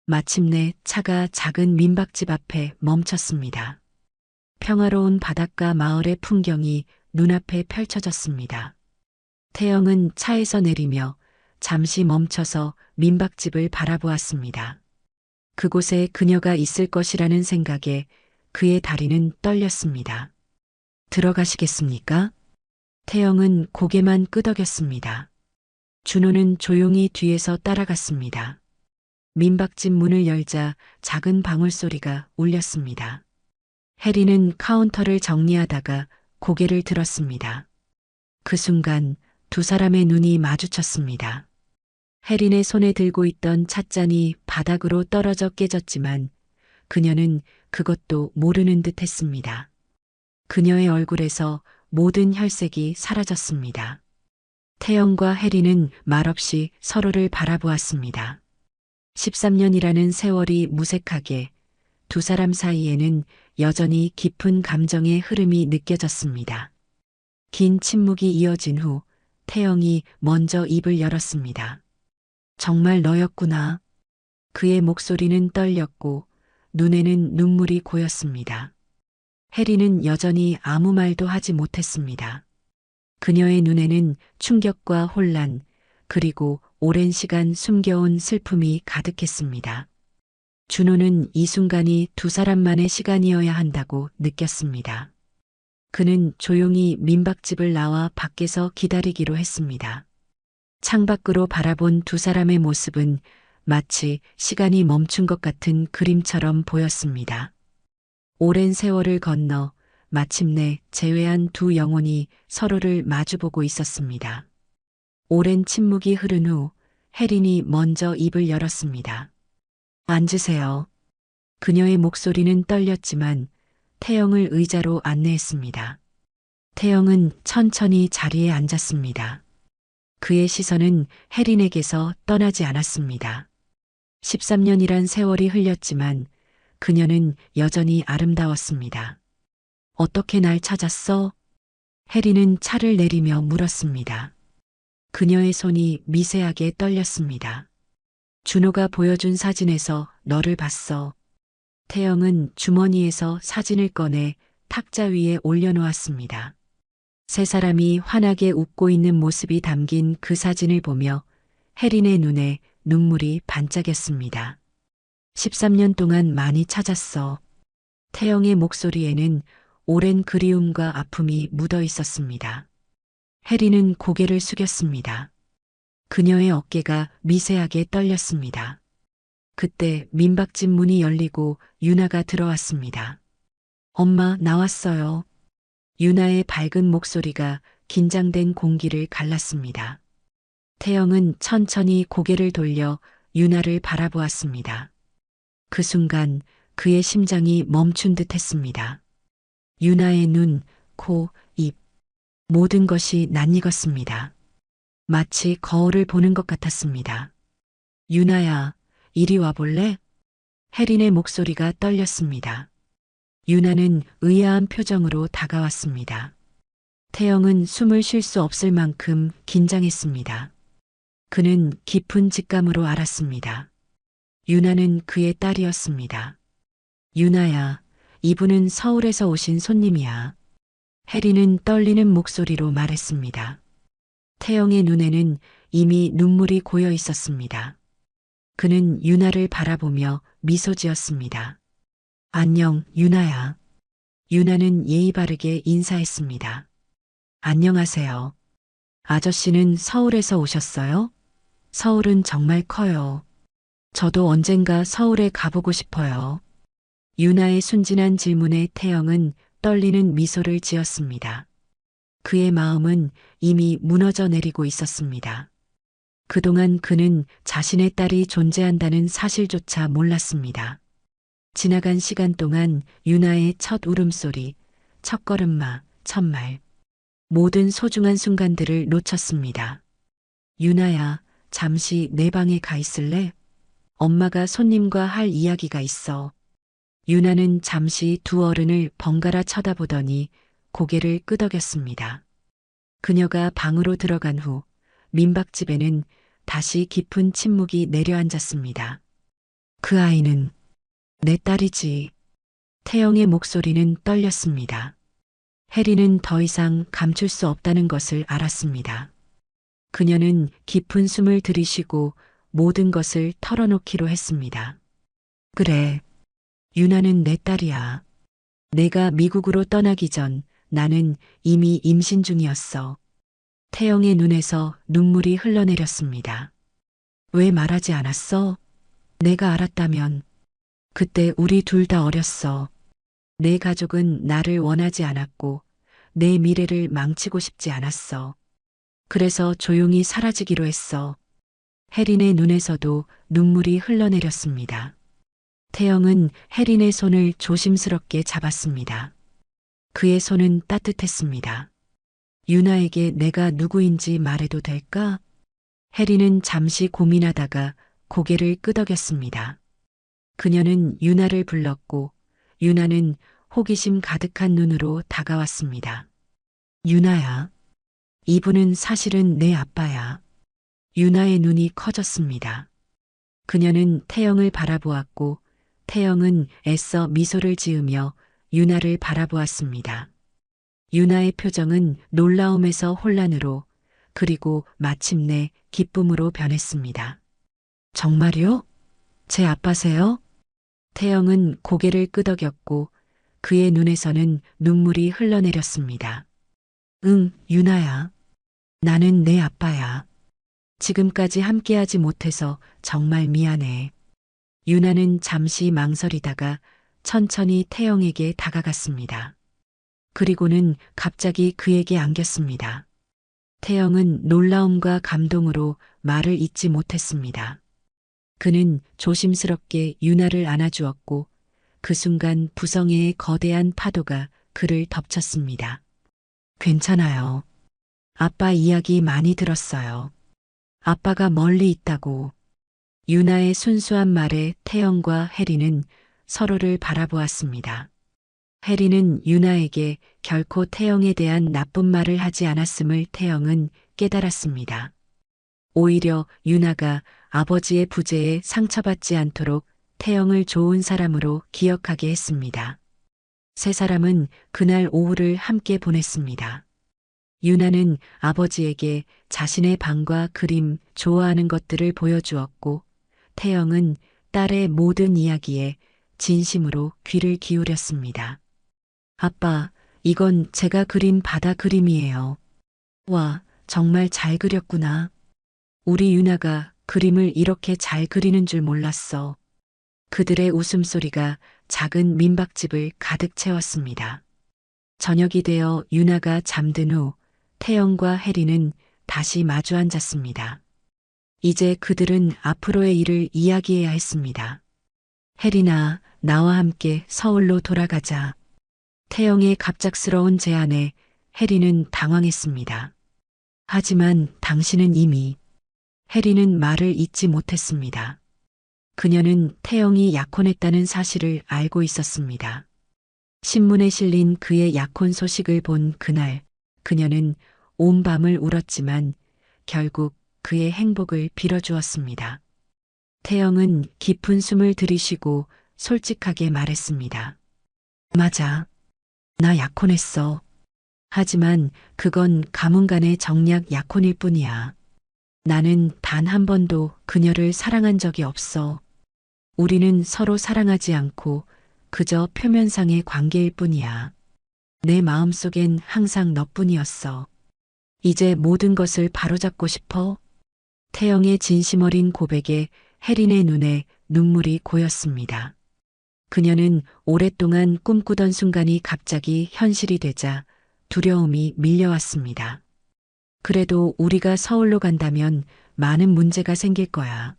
마침내 차가 작은 민박집 앞에 멈췄습니다. 평화로운 바닷가 마을의 풍경이 눈앞에 펼쳐졌습니다. 태영은 차에서 내리며 잠시 멈춰서 민박집을 바라보았습니다. 그곳에 그녀가 있을 것이라는 생각에 그의 다리는 떨렸습니다. 들어가시겠습니까? 태영은 고개만 끄덕였습니다. 준호는 조용히 뒤에서 따라갔습니다. 민박집 문을 열자 작은 방울소리가 울렸습니다. 혜리는 카운터를 정리하다가 고개를 들었습니다. 그 순간 두 사람의 눈이 마주쳤습니다. 혜린의 손에 들고 있던 찻잔이 바닥으로 떨어져 깨졌지만 그녀는 그것도 모르는 듯 했습니다. 그녀의 얼굴에서 모든 혈색이 사라졌습니다. 태영과 혜린은 말없이 서로를 바라보았습니다. 13년이라는 세월이 무색하게 두 사람 사이에는 여전히 깊은 감정의 흐름이 느껴졌습니다. 긴 침묵이 이어진 후 태영이 먼저 입을 열었습니다. 정말 너였구나. 그의 목소리는 떨렸고 눈에는 눈물이 고였습니다. 혜리는 여전히 아무 말도 하지 못했습니다. 그녀의 눈에는 충격과 혼란, 그리고 오랜 시간 숨겨온 슬픔이 가득했습니다. 준호는 이 순간이 두 사람만의 시간이어야 한다고 느꼈습니다. 그는 조용히 민박집을 나와 밖에서 기다리기로 했습니다. 창밖으로 바라본 두 사람의 모습은 마치 시간이 멈춘 것 같은 그림처럼 보였습니다. 오랜 세월을 건너 마침내 재회한 두 영혼이 서로를 마주보고 있었습니다. 오랜 침묵이 흐른 후 혜린이 먼저 입을 열었습니다. 앉으세요. 그녀의 목소리는 떨렸지만 태영을 의자로 안내했습니다. 태영은 천천히 자리에 앉았습니다. 그의 시선은 혜린에게서 떠나지 않았습니다. 13년이란 세월이 흘렸지만 그녀는 여전히 아름다웠습니다. 어떻게 날 찾았어? 혜린은 차를 내리며 물었습니다. 그녀의 손이 미세하게 떨렸습니다. 준호가 보여준 사진에서 너를 봤어. 태영은 주머니에서 사진을 꺼내 탁자 위에 올려놓았습니다. 세 사람이 환하게 웃고 있는 모습이 담긴 그 사진을 보며 혜린의 눈에 눈물이 반짝였습니다. 13년 동안 많이 찾았어. 태영의 목소리에는 오랜 그리움과 아픔이 묻어 있었습니다. 혜린은 고개를 숙였습니다. 그녀의 어깨가 미세하게 떨렸습니다. 그때 민박집 문이 열리고 유나가 들어왔습니다. 엄마, 나왔어요. 유나의 밝은 목소리가 긴장된 공기를 갈랐습니다. 태영은 천천히 고개를 돌려 유나를 바라보았습니다. 그 순간 그의 심장이 멈춘 듯 했습니다. 유나의 눈, 코, 입, 모든 것이 낯익었습니다. 마치 거울을 보는 것 같았습니다. 유나야, 이리 와볼래? 혜린의 목소리가 떨렸습니다. 유나는 의아한 표정으로 다가왔습니다. 태영은 숨을 쉴 수 없을 만큼 긴장했습니다. 그는 깊은 직감으로 알았습니다. 유나는 그의 딸이었습니다. 유나야, 이분은 서울에서 오신 손님이야. 혜린은 떨리는 목소리로 말했습니다. 태영의 눈에는 이미 눈물이 고여 있었습니다. 그는 유나를 바라보며 미소 지었습니다. 안녕, 유나야. 유나는 예의 바르게 인사했습니다. 안녕하세요. 아저씨는 서울에서 오셨어요? 서울은 정말 커요. 저도 언젠가 서울에 가보고 싶어요. 유나의 순진한 질문에 태영은 떨리는 미소를 지었습니다. 그의 마음은 이미 무너져 내리고 있었습니다. 그동안 그는 자신의 딸이 존재한다는 사실조차 몰랐습니다. 지나간 시간 동안 유나의 첫 울음소리, 첫 걸음마, 첫 말, 모든 소중한 순간들을 놓쳤습니다. 유나야, 잠시 내 방에 가 있을래? 엄마가 손님과 할 이야기가 있어. 유나는 잠시 두 어른을 번갈아 쳐다보더니 고개를 끄덕였습니다. 그녀가 방으로 들어간 후 민박집에는 다시 깊은 침묵이 내려앉았습니다. 그 아이는 내 딸이지. 태영의 목소리는 떨렸습니다. 해리는 더 이상 감출 수 없다는 것을 알았습니다. 그녀는 깊은 숨을 들이쉬고 모든 것을 털어놓기로 했습니다. 그래, 유나는 내 딸이야. 내가 미국으로 떠나기 전 나는 이미 임신 중이었어. 태영의 눈에서 눈물이 흘러내렸습니다. 왜 말하지 않았어? 내가 알았다면. 그때 우리 둘 다 어렸어. 내 가족은 나를 원하지 않았고 내 미래를 망치고 싶지 않았어. 그래서 조용히 사라지기로 했어. 혜린의 눈에서도 눈물이 흘러내렸습니다. 태영은 혜린의 손을 조심스럽게 잡았습니다. 그의 손은 따뜻했습니다. 유나에게 내가 누구인지 말해도 될까? 혜린은 잠시 고민하다가 고개를 끄덕였습니다. 그녀는 유나를 불렀고 유나는 호기심 가득한 눈으로 다가왔습니다. 유나야, 이분은 사실은 내 아빠야. 유나의 눈이 커졌습니다. 그녀는 태영을 바라보았고 태영은 애써 미소를 지으며 유나를 바라보았습니다. 유나의 표정은 놀라움에서 혼란으로 그리고 마침내 기쁨으로 변했습니다. 정말요? 제 아빠세요? 태영은 고개를 끄덕였고 그의 눈에서는 눈물이 흘러내렸습니다. 응, 유나야. 나는 내 아빠야. 지금까지 함께하지 못해서 정말 미안해. 유나는 잠시 망설이다가 천천히 태영에게 다가갔습니다. 그리고는 갑자기 그에게 안겼습니다. 태영은 놀라움과 감동으로 말을 잇지 못했습니다. 그는 조심스럽게 유나를 안아주었고 그 순간 부성애의 거대한 파도가 그를 덮쳤습니다. 괜찮아요. 아빠 이야기 많이 들었어요. 아빠가 멀리 있다고. 유나의 순수한 말에 태영과 해리는 서로를 바라보았습니다. 해리는 유나에게 결코 태영에 대한 나쁜 말을 하지 않았음을 태영은 깨달았습니다. 오히려 유나가 아버지의 부재에 상처받지 않도록 태영을 좋은 사람으로 기억하게 했습니다. 세 사람은 그날 오후를 함께 보냈습니다. 유나는 아버지에게 자신의 방과 그림, 좋아하는 것들을 보여주었고 태영은 딸의 모든 이야기에 진심으로 귀를 기울였습니다. 아빠, 이건 제가 그린 바다 그림이에요. 와, 정말 잘 그렸구나. 우리 유나가 그림을 이렇게 잘 그리는 줄 몰랐어. 그들의 웃음소리가 작은 민박집을 가득 채웠습니다. 저녁이 되어 유나가 잠든 후 태영과 해리는 다시 마주 앉았습니다. 이제 그들은 앞으로의 일을 이야기해야 했습니다. 해리나, 나와 함께 서울로 돌아가자. 태영의 갑작스러운 제안에 해리는 당황했습니다. 하지만 당신은 이미. 해리는 말을 잇지 못했습니다. 그녀는 태영이 약혼했다는 사실을 알고 있었습니다. 신문에 실린 그의 약혼 소식을 본 그날, 그녀는 온 밤을 울었지만 결국 그의 행복을 빌어주었습니다. 태영은 깊은 숨을 들이쉬고 솔직하게 말했습니다. 맞아. 나 약혼했어. 하지만 그건 가문간의 정략 약혼일 뿐이야. 나는 단 한 번도 그녀를 사랑한 적이 없어. 우리는 서로 사랑하지 않고 그저 표면상의 관계일 뿐이야. 내 마음속엔 항상 너뿐이었어. 이제 모든 것을 바로잡고 싶어. 태영의 진심 어린 고백에 혜린의 눈에 눈물이 고였습니다. 그녀는 오랫동안 꿈꾸던 순간이 갑자기 현실이 되자 두려움이 밀려왔습니다. 그래도 우리가 서울로 간다면 많은 문제가 생길 거야.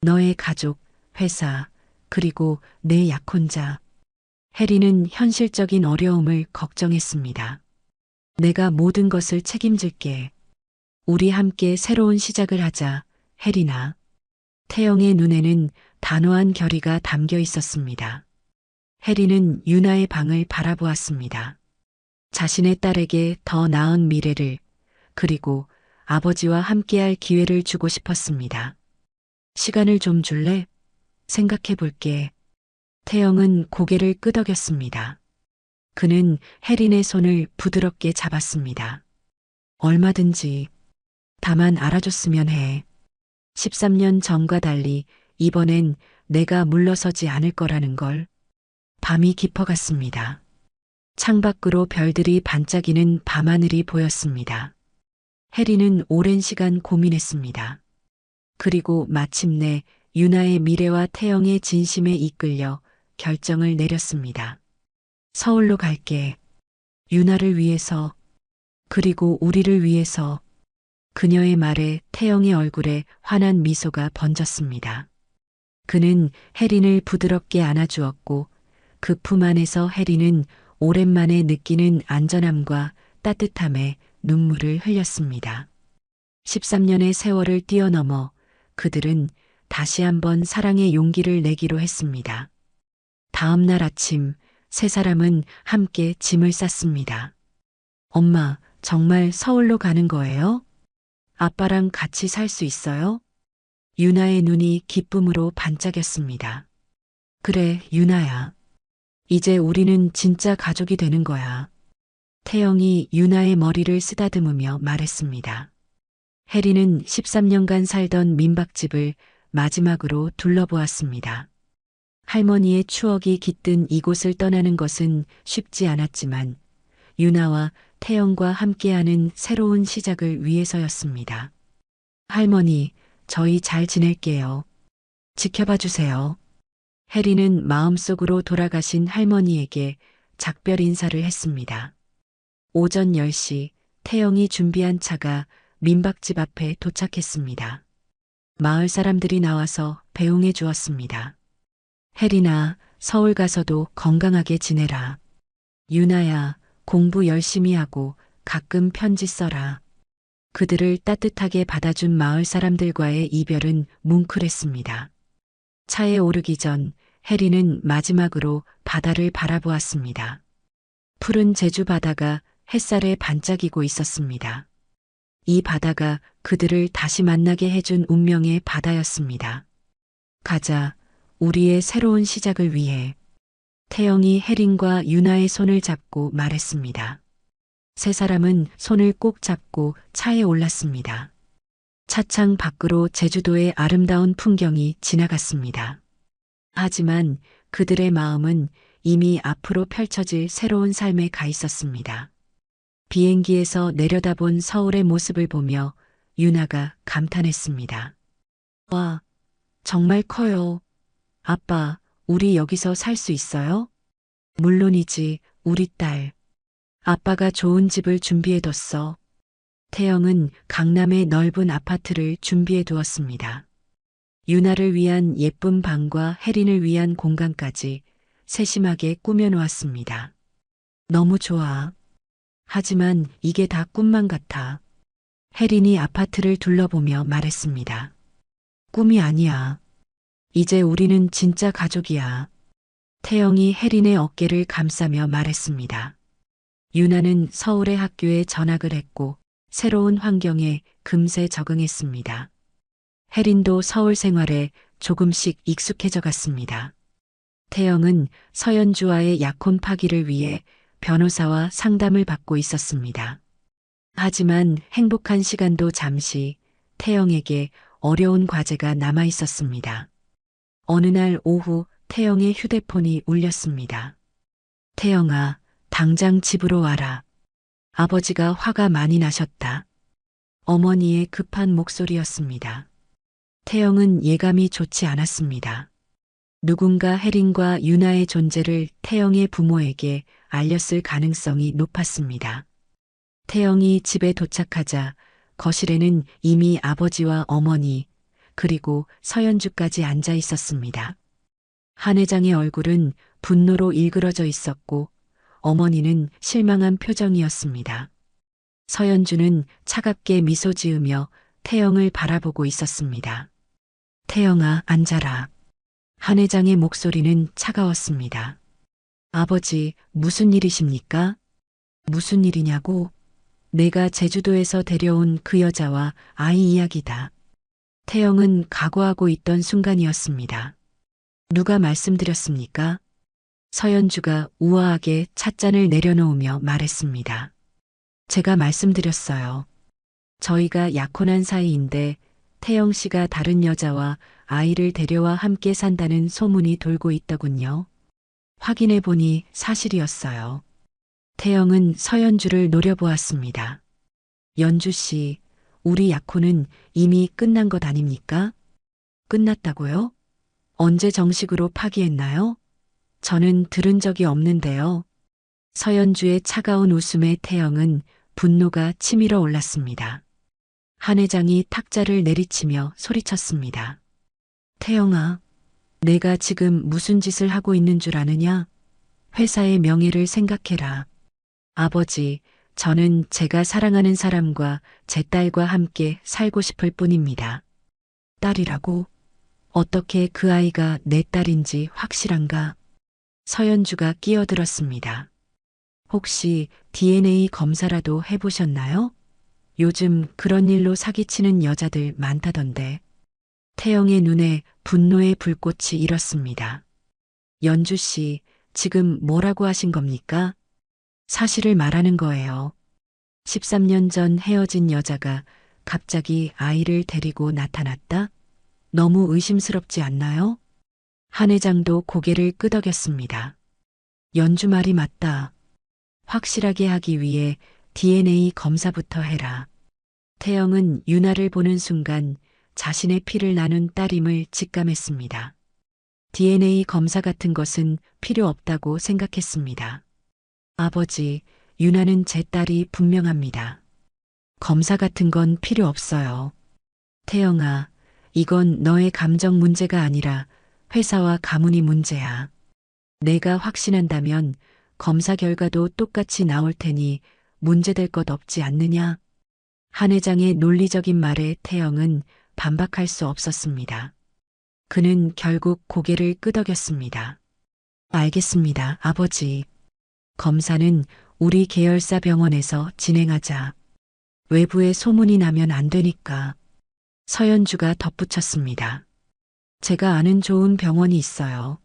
너의 가족, 회사, 그리고 내 약혼자. 혜리는 현실적인 어려움을 걱정했습니다. 내가 모든 것을 책임질게. 우리 함께 새로운 시작을 하자, 혜리나. 태영의 눈에는 단호한 결의가 담겨 있었습니다. 혜리는 유나의 방을 바라보았습니다. 자신의 딸에게 더 나은 미래를, 그리고 아버지와 함께할 기회를 주고 싶었습니다. 시간을 좀 줄래? 생각해 볼게. 태영은 고개를 끄덕였습니다. 그는 혜린의 손을 부드럽게 잡았습니다. 얼마든지. 다만 알아줬으면 해. 13년 전과 달리 이번엔 내가 물러서지 않을 거라는 걸. 밤이 깊어갔습니다. 창밖으로 별들이 반짝이는 밤하늘이 보였습니다. 혜리는 오랜 시간 고민했습니다. 그리고 마침내 유나의 미래와 태영의 진심에 이끌려 결정을 내렸습니다. 서울로 갈게. 유나를 위해서, 그리고 우리를 위해서. 그녀의 말에 태영의 얼굴에 환한 미소가 번졌습니다. 그는 혜린을 부드럽게 안아주었고 그 품 안에서 혜린은 오랜만에 느끼는 안전함과 따뜻함에 눈물을 흘렸습니다. 13년의 세월을 뛰어넘어 그들은 다시 한번 사랑의 용기를 내기로 했습니다. 다음 날 아침 세 사람은 함께 짐을 쌌습니다. 엄마, 정말 서울로 가는 거예요? 아빠랑 같이 살 수 있어요? 유나의 눈이 기쁨으로 반짝였습니다. 그래, 유나야. 이제 우리는 진짜 가족이 되는 거야. 태영이 유나의 머리를 쓰다듬으며 말했습니다. 혜리는 13년간 살던 민박집을 마지막으로 둘러보았습니다. 할머니의 추억이 깃든 이곳을 떠나는 것은 쉽지 않았지만 유나와 태영과 함께하는 새로운 시작을 위해서였습니다. 할머니, 저희 잘 지낼게요. 지켜봐 주세요. 혜리는 마음속으로 돌아가신 할머니에게 작별 인사를 했습니다. 오전 10시 태영이 준비한 차가 민박집 앞에 도착했습니다. 마을 사람들이 나와서 배웅해 주었습니다. 혜리나, 서울 가서도 건강하게 지내라. 유나야, 공부 열심히 하고 가끔 편지 써라. 그들을 따뜻하게 받아준 마을 사람들과의 이별은 뭉클했습니다. 차에 오르기 전 혜리는 마지막으로 바다를 바라보았습니다. 푸른 제주 바다가 햇살에 반짝이고 있었습니다. 이 바다가 그들을 다시 만나게 해준 운명의 바다였습니다. 가자, 우리의 새로운 시작을 위해. 태영이 혜린과 유나의 손을 잡고 말했습니다. 세 사람은 손을 꼭 잡고 차에 올랐습니다. 차창 밖으로 제주도의 아름다운 풍경이 지나갔습니다. 하지만 그들의 마음은 이미 앞으로 펼쳐질 새로운 삶에 가 있었습니다. 비행기에서 내려다본 서울의 모습을 보며 유나가 감탄했습니다. 와, 정말 커요. 아빠, 우리 여기서 살 수 있어요? 물론이지, 우리 딸. 아빠가 좋은 집을 준비해뒀어. 태영은 강남의 넓은 아파트를 준비해 두었습니다. 유나를 위한 예쁜 방과 혜린을 위한 공간까지 세심하게 꾸며놓았습니다. 너무 좋아. 하지만 이게 다 꿈만 같아. 혜린이 아파트를 둘러보며 말했습니다. 꿈이 아니야. 이제 우리는 진짜 가족이야. 태영이 혜린의 어깨를 감싸며 말했습니다. 유나는 서울의 학교에 전학을 했고 새로운 환경에 금세 적응했습니다. 혜린도 서울 생활에 조금씩 익숙해져 갔습니다. 태영은 서연주와의 약혼 파기를 위해 변호사와 상담을 받고 있었습니다. 하지만 행복한 시간도 잠시 태영에게 어려운 과제가 남아 있었습니다. 어느 날 오후 태영의 휴대폰이 울렸습니다. 태영아, 당장 집으로 와라. 아버지가 화가 많이 나셨다. 어머니의 급한 목소리였습니다. 태영은 예감이 좋지 않았습니다. 누군가 혜린과 유나의 존재를 태영의 부모에게 알렸을 가능성이 높았습니다. 태영이 집에 도착하자 거실에는 이미 아버지와 어머니, 그리고 서연주까지 앉아 있었습니다. 한 회장의 얼굴은 분노로 일그러져 있었고 어머니는 실망한 표정이었습니다. 서연주는 차갑게 미소 지으며 태영을 바라보고 있었습니다. 태영아, 앉아라. 한 회장의 목소리는 차가웠습니다. 아버지, 무슨 일이십니까? 무슨 일이냐고? 내가 제주도에서 데려온 그 여자와 아이 이야기다. 태영은 각오하고 있던 순간이었습니다. 누가 말씀드렸습니까? 서연주가 우아하게 찻잔을 내려놓으며 말했습니다. 제가 말씀드렸어요. 저희가 약혼한 사이인데 태영 씨가 다른 여자와 아이를 데려와 함께 산다는 소문이 돌고 있더군요. 확인해 보니 사실이었어요. 태영은 서연주를 노려보았습니다. 연주 씨, 우리 약혼은 이미 끝난 것 아닙니까? 끝났다고요? 언제 정식으로 파기했나요? 저는 들은 적이 없는데요. 서연주의 차가운 웃음에 태영은 분노가 치밀어 올랐습니다. 한 회장이 탁자를 내리치며 소리쳤습니다. 태영아, 내가 지금 무슨 짓을 하고 있는 줄 아느냐? 회사의 명예를 생각해라. 아버지, 저는 제가 사랑하는 사람과 제 딸과 함께 살고 싶을 뿐입니다. 딸이라고? 어떻게 그 아이가 내 딸인지 확실한가? 서연주가 끼어들었습니다. 혹시 DNA 검사라도 해보셨나요? 요즘 그런 일로 사기치는 여자들 많다던데. 태영의 눈에 분노의 불꽃이 일었습니다. 연주 씨, 지금 뭐라고 하신 겁니까? 사실을 말하는 거예요. 13년 전 헤어진 여자가 갑자기 아이를 데리고 나타났다? 너무 의심스럽지 않나요? 한 회장도 고개를 끄덕였습니다. 연주 말이 맞다. 확실하게 하기 위해 DNA 검사부터 해라. 태영은 유나를 보는 순간 자신의 피를 나눈 딸임을 직감했습니다. DNA 검사 같은 것은 필요 없다고 생각했습니다. 아버지, 유나는 제 딸이 분명합니다. 검사 같은 건 필요 없어요. 태영아, 이건 너의 감정 문제가 아니라 회사와 가문이 문제야. 내가 확신한다면 검사 결과도 똑같이 나올 테니 문제될 것 없지 않느냐? 한 회장의 논리적인 말에 태영은 반박할 수 없었습니다. 그는 결국 고개를 끄덕였습니다. 알겠습니다, 아버지. 검사는 우리 계열사 병원에서 진행하자. 외부에 소문이 나면 안 되니까. 서연주가 덧붙였습니다. 제가 아는 좋은 병원이 있어요.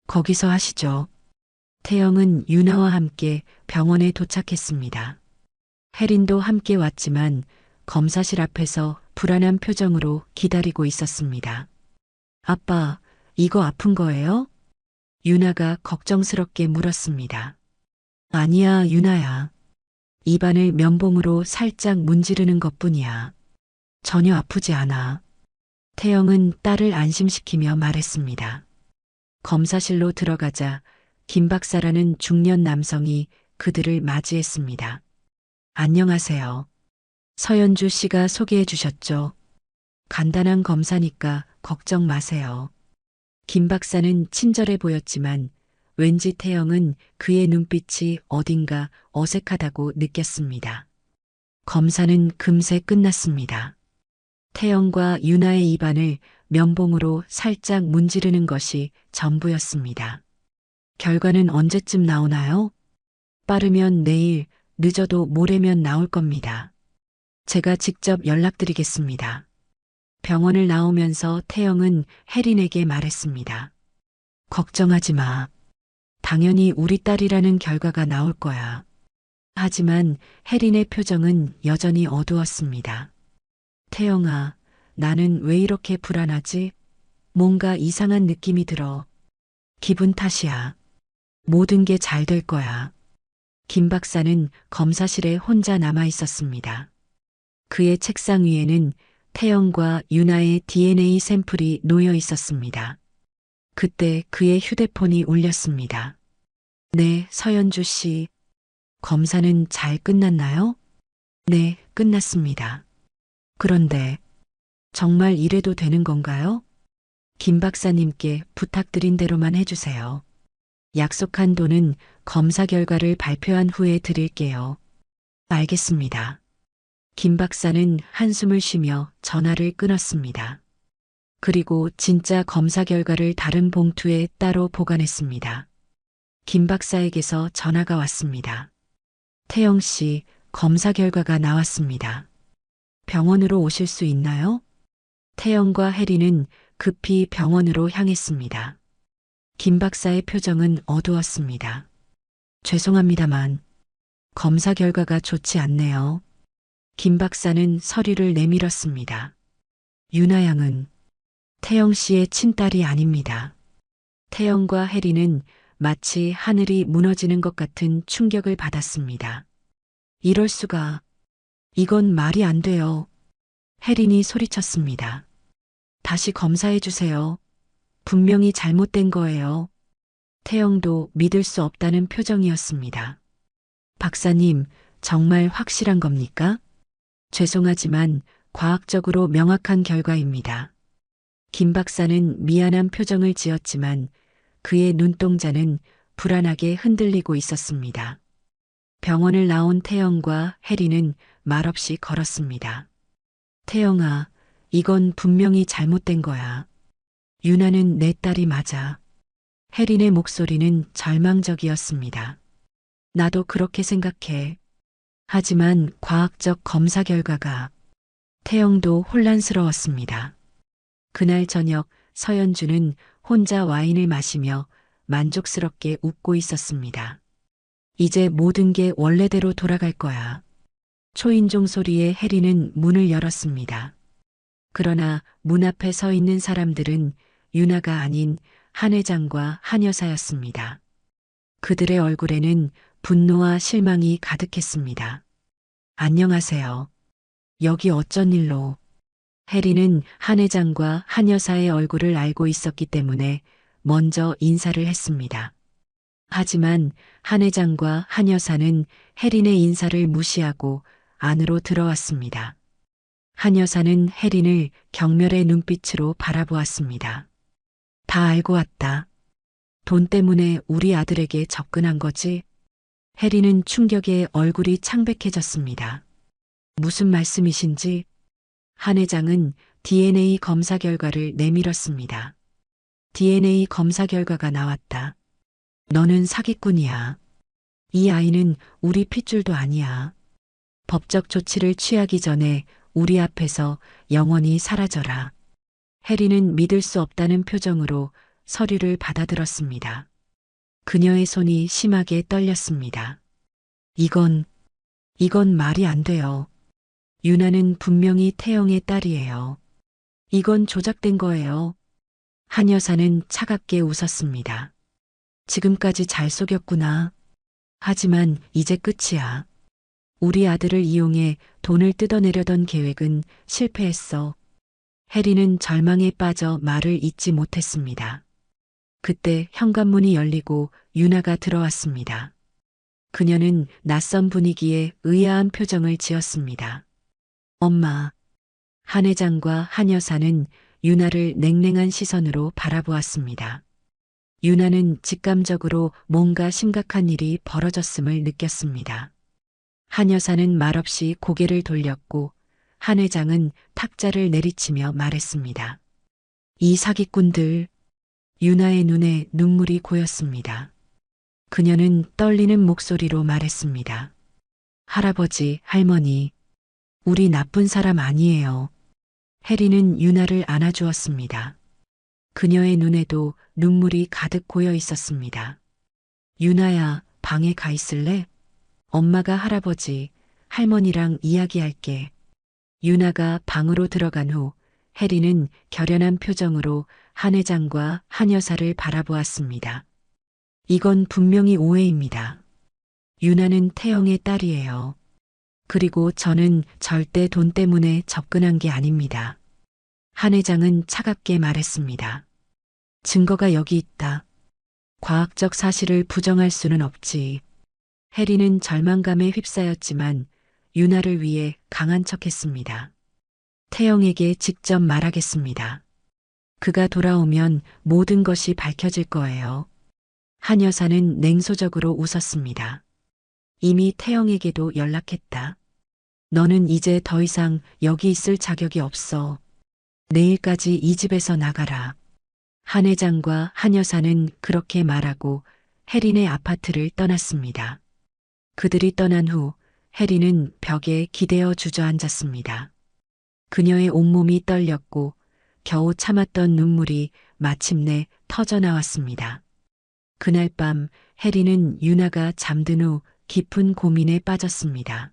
거기서 하시죠. 태영은 유나와 함께 병원에 도착했습니다. 혜린도 함께 왔지만 검사실 앞에서 불안한 표정으로 기다리고 있었습니다. 아빠, 이거 아픈 거예요? 유나가 걱정스럽게 물었습니다. 아니야, 유나야. 입안을 면봉으로 살짝 문지르는 것뿐이야. 전혀 아프지 않아. 태영은 딸을 안심시키며 말했습니다. 검사실로 들어가자 김 박사라는 중년 남성이 그들을 맞이했습니다. 안녕하세요. 서연주 씨가 소개해 주셨죠. 간단한 검사니까 걱정 마세요. 김 박사는 친절해 보였지만 왠지 태영은 그의 눈빛이 어딘가 어색하다고 느꼈습니다. 검사는 금세 끝났습니다. 태영과 유나의 입안을 면봉으로 살짝 문지르는 것이 전부였습니다. 결과는 언제쯤 나오나요? 빠르면 내일, 늦어도 모레면 나올 겁니다. 제가 직접 연락드리겠습니다. 병원을 나오면서 태영은 혜린에게 말했습니다. 걱정하지 마. 당연히 우리 딸이라는 결과가 나올 거야. 하지만 혜린의 표정은 여전히 어두웠습니다. 태영아, 나는 왜 이렇게 불안하지? 뭔가 이상한 느낌이 들어. 기분 탓이야. 모든 게 잘 될 거야. 김 박사는 검사실에 혼자 남아 있었습니다. 그의 책상 위에는 태영과 유나의 DNA 샘플이 놓여 있었습니다. 그때 그의 휴대폰이 울렸습니다. 네, 서연주 씨. 검사는 잘 끝났나요? 네, 끝났습니다. 그런데 정말 이래도 되는 건가요? 김 박사님께 부탁드린 대로만 해주세요. 약속한 돈은 검사 결과를 발표한 후에 드릴게요. 알겠습니다. 김 박사는 한숨을 쉬며 전화를 끊었습니다. 그리고 진짜 검사 결과를 다른 봉투에 따로 보관했습니다. 김 박사에게서 전화가 왔습니다. 태영 씨, 검사 결과가 나왔습니다. 병원으로 오실 수 있나요? 태영과 혜리는 급히 병원으로 향했습니다. 김 박사의 표정은 어두웠습니다. 죄송합니다만 검사 결과가 좋지 않네요. 김 박사는 서류를 내밀었습니다. 유나 양은 태영 씨의 친딸이 아닙니다. 태영과 혜리는 마치 하늘이 무너지는 것 같은 충격을 받았습니다. 이럴 수가. 이건 말이 안 돼요. 혜린이 소리쳤습니다. 다시 검사해 주세요. 분명히 잘못된 거예요. 태영도 믿을 수 없다는 표정이었습니다. 박사님, 정말 확실한 겁니까? 죄송하지만 과학적으로 명확한 결과입니다. 김 박사는 미안한 표정을 지었지만 그의 눈동자는 불안하게 흔들리고 있었습니다. 병원을 나온 태영과 혜리는 말없이 걸었습니다. 태영아, 이건 분명히 잘못된 거야. 유나는 내 딸이 맞아. 혜린의 목소리는 절망적이었습니다. 나도 그렇게 생각해. 하지만 과학적 검사 결과가. 태영도 혼란스러웠습니다. 그날 저녁 서연주는 혼자 와인을 마시며 만족스럽게 웃고 있었습니다. 이제 모든 게 원래대로 돌아갈 거야. 초인종 소리에 혜리는 문을 열었습니다. 그러나 문 앞에 서 있는 사람들은 유나가 아닌 한 회장과 한 여사였습니다. 그들의 얼굴에는 분노와 실망이 가득했습니다. 안녕하세요. 여기 어쩐 일로? 혜리는 한 회장과 한 여사의 얼굴을 알고 있었기 때문에 먼저 인사를 했습니다. 하지만 한 회장과 한 여사는 혜린의 인사를 무시하고 안으로 들어왔습니다. 한 여사는 혜린을 경멸의 눈빛으로 바라보았습니다. 다 알고 왔다. 돈 때문에 우리 아들에게 접근한 거지? 혜린은 충격에 얼굴이 창백해졌습니다. 무슨 말씀이신지? 한 회장은 DNA 검사 결과를 내밀었습니다. DNA 검사 결과가 나왔다. 너는 사기꾼이야. 이 아이는 우리 핏줄도 아니야. 법적 조치를 취하기 전에 우리 앞에서 영원히 사라져라. 혜리는 믿을 수 없다는 표정으로 서류를 받아들었습니다. 그녀의 손이 심하게 떨렸습니다. 이건 말이 안 돼요. 유나는 분명히 태영의 딸이에요. 이건 조작된 거예요. 한 여사는 차갑게 웃었습니다. 지금까지 잘 속였구나. 하지만 이제 끝이야. 우리 아들을 이용해 돈을 뜯어내려던 계획은 실패했어. 혜리는 절망에 빠져 말을 잇지 못했습니다. 그때 현관문이 열리고 유나가 들어왔습니다. 그녀는 낯선 분위기에 의아한 표정을 지었습니다. 엄마. 한 회장과 한 여사는 유나를 냉랭한 시선으로 바라보았습니다. 유나는 직감적으로 뭔가 심각한 일이 벌어졌음을 느꼈습니다. 한 여사는 말없이 고개를 돌렸고 한 회장은 탁자를 내리치며 말했습니다. 이 사기꾼들. 유나의 눈에 눈물이 고였습니다. 그녀는 떨리는 목소리로 말했습니다. 할아버지, 할머니, 우리 나쁜 사람 아니에요. 혜리는 유나를 안아주었습니다. 그녀의 눈에도 눈물이 가득 고여 있었습니다. 유나야, 방에 가 있을래? 엄마가 할아버지, 할머니랑 이야기할게. 유나가 방으로 들어간 후 혜리는 결연한 표정으로 한 회장과 한 여사를 바라보았습니다. 이건 분명히 오해입니다. 유나는 태영의 딸이에요. 그리고 저는 절대 돈 때문에 접근한 게 아닙니다. 한 회장은 차갑게 말했습니다. 증거가 여기 있다. 과학적 사실을 부정할 수는 없지. 해리는 절망감에 휩싸였지만 유나를 위해 강한 척했습니다. 태영에게 직접 말하겠습니다. 그가 돌아오면 모든 것이 밝혀질 거예요. 한 여사는 냉소적으로 웃었습니다. 이미 태영에게도 연락했다. 너는 이제 더 이상 여기 있을 자격이 없어. 내일까지 이 집에서 나가라. 한 회장과 한 여사는 그렇게 말하고 해린의 아파트를 떠났습니다. 그들이 떠난 후 해린은 벽에 기대어 주저앉았습니다. 그녀의 온몸이 떨렸고 겨우 참았던 눈물이 마침내 터져 나왔습니다. 그날 밤 해리는 유나가 잠든 후 깊은 고민에 빠졌습니다.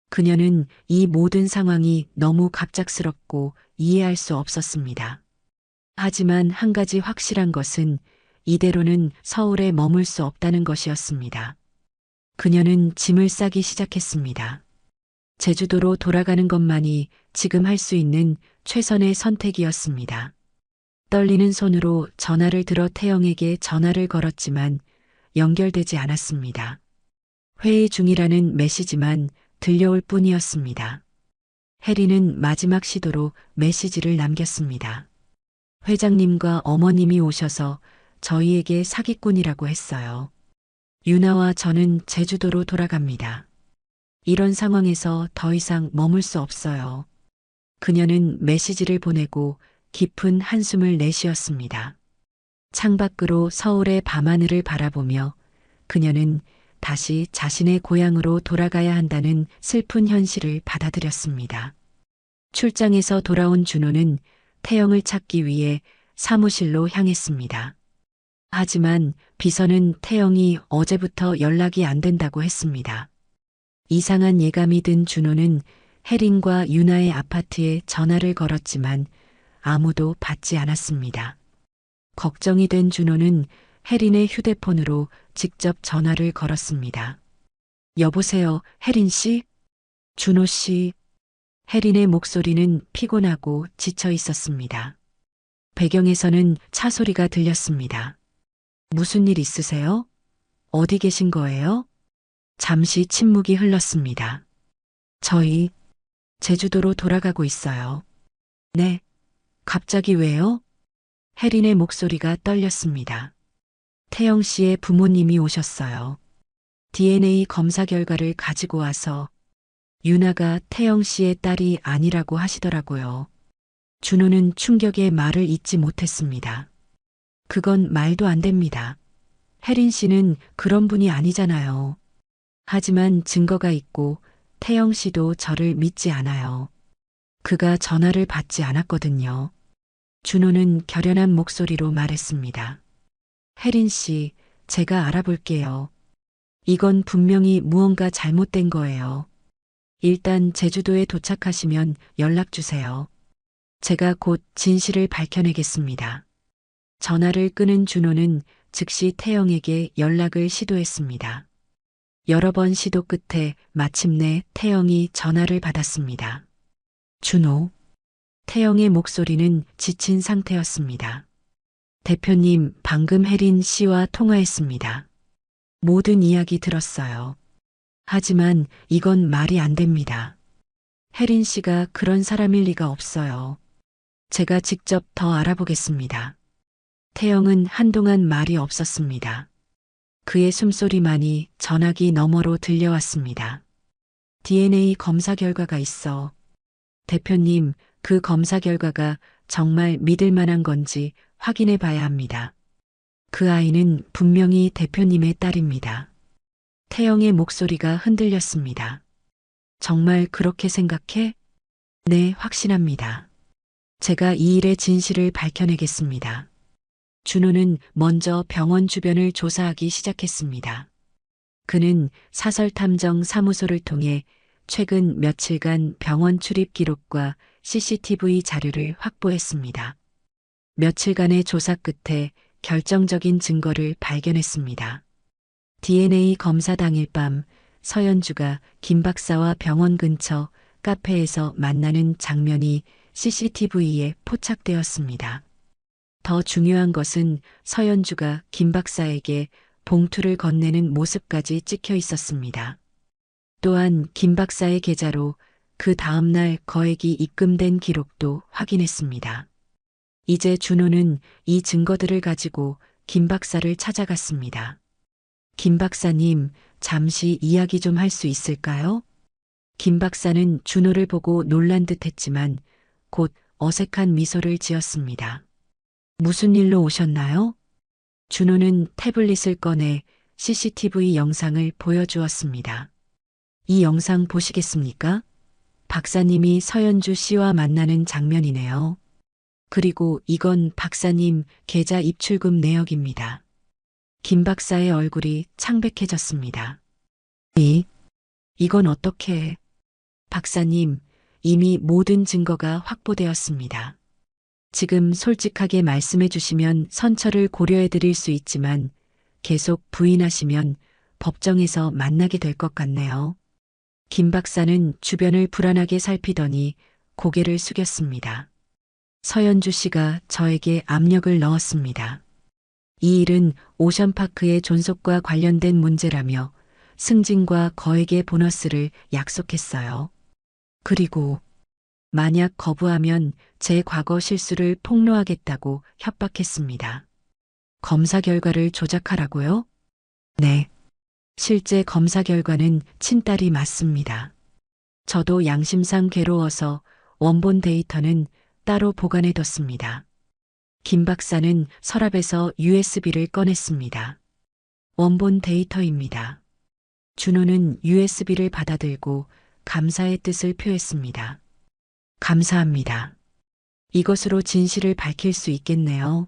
그녀는 이 모든 상황이 너무 갑작스럽고 이해할 수 없었습니다. 하지만 한 가지 확실한 것은 이대로는 서울에 머물 수 없다는 것이었습니다. 그녀는 짐을 싸기 시작했습니다. 제주도로 돌아가는 것만이 지금 할 수 있는 최선의 선택이었습니다. 떨리는 손으로 전화를 들어 태영에게 전화를 걸었지만 연결되지 않았습니다. 회의 중이라는 메시지만 들려올 뿐이었습니다. 해리는 마지막 시도로 메시지를 남겼습니다. 회장님과 어머님이 오셔서 저희에게 사기꾼이라고 했어요. 유나와 저는 제주도로 돌아갑니다. 이런 상황에서 더 이상 머물 수 없어요. 그녀는 메시지를 보내고 깊은 한숨을 내쉬었습니다. 창밖으로 서울의 밤하늘을 바라보며 그녀는 다시 자신의 고향으로 돌아가야 한다는 슬픈 현실을 받아들였습니다. 출장에서 돌아온 준호는 태영을 찾기 위해 사무실로 향했습니다. 하지만 비서는 태영이 어제부터 연락이 안 된다고 했습니다. 이상한 예감이 든 준호는 혜린과 유나의 아파트에 전화를 걸었지만 아무도 받지 않았습니다. 걱정이 된 준호는 혜린의 휴대폰으로 직접 전화를 걸었습니다. 여보세요, 혜린 씨? 준호 씨. 혜린의 목소리는 피곤하고 지쳐 있었습니다. 배경에서는 차 소리가 들렸습니다. 무슨 일 있으세요? 어디 계신 거예요? 잠시 침묵이 흘렀습니다. 저희 제주도로 돌아가고 있어요. 네. 갑자기 왜요? 혜린의 목소리가 떨렸습니다. 태영 씨의 부모님이 오셨어요. DNA 검사 결과를 가지고 와서 유나가 태영 씨의 딸이 아니라고 하시더라고요. 준호는 충격에 말을 잇지 못했습니다. 그건 말도 안 됩니다. 혜린 씨는 그런 분이 아니잖아요. 하지만 증거가 있고 태영 씨도 저를 믿지 않아요. 그가 전화를 받지 않았거든요. 준호는 결연한 목소리로 말했습니다. 혜린 씨, 제가 알아볼게요. 이건 분명히 무언가 잘못된 거예요. 일단 제주도에 도착하시면 연락 주세요. 제가 곧 진실을 밝혀내겠습니다. 전화를 끊은 준호는 즉시 태영에게 연락을 시도했습니다. 여러 번 시도 끝에 마침내 태영이 전화를 받았습니다. 준호. 태영의 목소리는 지친 상태였습니다. 대표님, 방금 혜린 씨와 통화했습니다. 모든 이야기 들었어요. 하지만 이건 말이 안 됩니다. 혜린 씨가 그런 사람일 리가 없어요. 제가 직접 더 알아보겠습니다. 태영은 한동안 말이 없었습니다. 그의 숨소리만이 전화기 너머로 들려왔습니다. DNA 검사 결과가 있어. 대표님, 그 검사 결과가 정말 믿을 만한 건지 확인해 봐야 합니다. 그 아이는 분명히 대표님의 딸입니다. 태영의 목소리가 흔들렸습니다. 정말 그렇게 생각해? 네, 확신합니다. 제가 이 일의 진실을 밝혀내겠습니다. 준호는 먼저 병원 주변을 조사하기 시작했습니다. 그는 사설탐정 사무소를 통해 최근 며칠간 병원 출입 기록과 CCTV 자료를 확보했습니다. 며칠간의 조사 끝에 결정적인 증거를 발견했습니다. DNA 검사 당일 밤 서연주가 김 박사와 병원 근처 카페에서 만나는 장면이 CCTV에 포착되었습니다. 더 중요한 것은 서연주가 김 박사에게 봉투를 건네는 모습까지 찍혀 있었습니다. 또한 김 박사의 계좌로 그 다음날 거액이 입금된 기록도 확인했습니다. 이제 준호는 이 증거들을 가지고 김 박사를 찾아갔습니다. 김 박사님, 잠시 이야기 좀 할 수 있을까요? 김 박사는 준호를 보고 놀란 듯 했지만 곧 어색한 미소를 지었습니다. 무슨 일로 오셨나요? 준호는 태블릿을 꺼내 CCTV 영상을 보여주었습니다. 이 영상 보시겠습니까? 박사님이 서연주 씨와 만나는 장면이네요. 그리고 이건 박사님 계좌 입출금 내역입니다. 김 박사의 얼굴이 창백해졌습니다. 이건 어떻게? 박사님, 이미 모든 증거가 확보되었습니다. 지금 솔직하게 말씀해 주시면 선처를 고려해 드릴 수 있지만 계속 부인하시면 법정에서 만나게 될 것 같네요. 김 박사는 주변을 불안하게 살피더니 고개를 숙였습니다. 서연주 씨가 저에게 압력을 넣었습니다. 이 일은 오션파크의 존속과 관련된 문제라며 승진과 거액의 보너스를 약속했어요. 그리고 만약 거부하면 제 과거 실수를 폭로하겠다고 협박했습니다. 검사 결과를 조작하라고요? 네. 실제 검사 결과는 친딸이 맞습니다. 저도 양심상 괴로워서 원본 데이터는 따로 보관해 뒀습니다. 김 박사는 서랍에서 USB를 꺼냈습니다. 원본 데이터입니다. 준호는 USB를 받아들고 감사의 뜻을 표했습니다. 감사합니다. 이것으로 진실을 밝힐 수 있겠네요.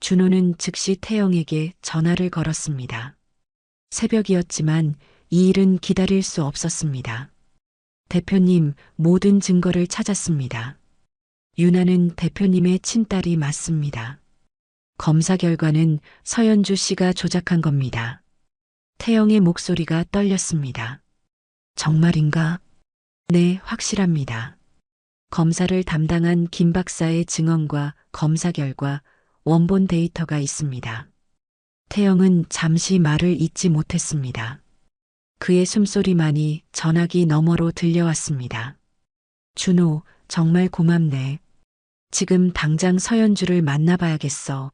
준호는 즉시 태영에게 전화를 걸었습니다. 새벽이었지만 이 일은 기다릴 수 없었습니다. 대표님, 모든 증거를 찾았습니다. 유나는 대표님의 친딸이 맞습니다. 검사 결과는 서연주 씨가 조작한 겁니다. 태영의 목소리가 떨렸습니다. 정말인가? 네, 확실합니다. 검사를 담당한 김 박사의 증언과 검사 결과, 원본 데이터가 있습니다. 태영은 잠시 말을 잇지 못했습니다. 그의 숨소리만이 전화기 너머로 들려왔습니다. 준호, 정말 고맙네. 지금 당장 서연주를 만나봐야겠어.